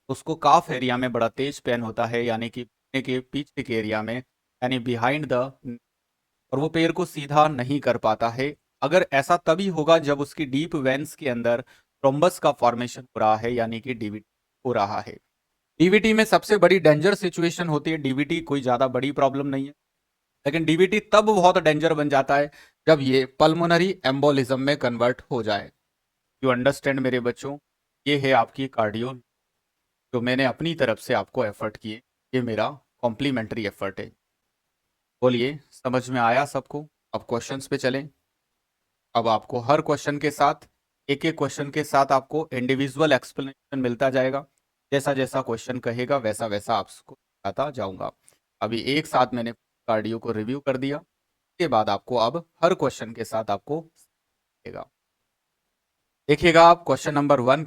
उसको काफ एरिया में बड़ा तेज पेन होता है, यानी कि के पीछे के एरिया में, यानी बिहाइंड द, और वो पैर को सीधा नहीं कर पाता है। अगर ऐसा तभी होगा जब उसकी डीप वेन्स के अंदर थ्रोम्बस का फॉर्मेशन हो रहा है, यानी कि डीवीटी हो रहा है। डीवीटी में सबसे बड़ी डेंजर सिचुएशन होती है, डीवीटी कोई ज्यादा बड़ी प्रॉब्लम नहीं है, लेकिन डीवीटी तब बहुत डेंजर बन जाता है जब ये पल्मोनरी एम्बोलिज्म में कन्वर्ट हो जाए। यू अंडरस्टैंड मेरे बच्चों, ये है आपकी कार्डियो, जो मैंने अपनी तरफ से आपको एफर्ट किए, ये मेरा कॉम्प्लीमेंट्री एफर्ट है। बोलिए, समझ में आया सबको? अब क्वेश्चंस पे चलें। अब आपको हर क्वेश्चन के साथ, एक एक क्वेश्चन के साथ आपको इंडिविजुअल एक्सप्लेनेशन मिलता जाएगा। जैसा जैसा क्वेश्चन कहेगा वैसा वैसा आपको बताता जाऊंगा। अभी एक साथ मैंने कार्डियो को रिव्यू कर दिया, उसके बाद आपको अब हर क्वेश्चन के साथ आपको देखिएगा। आप क्वेश्चन नंबर 1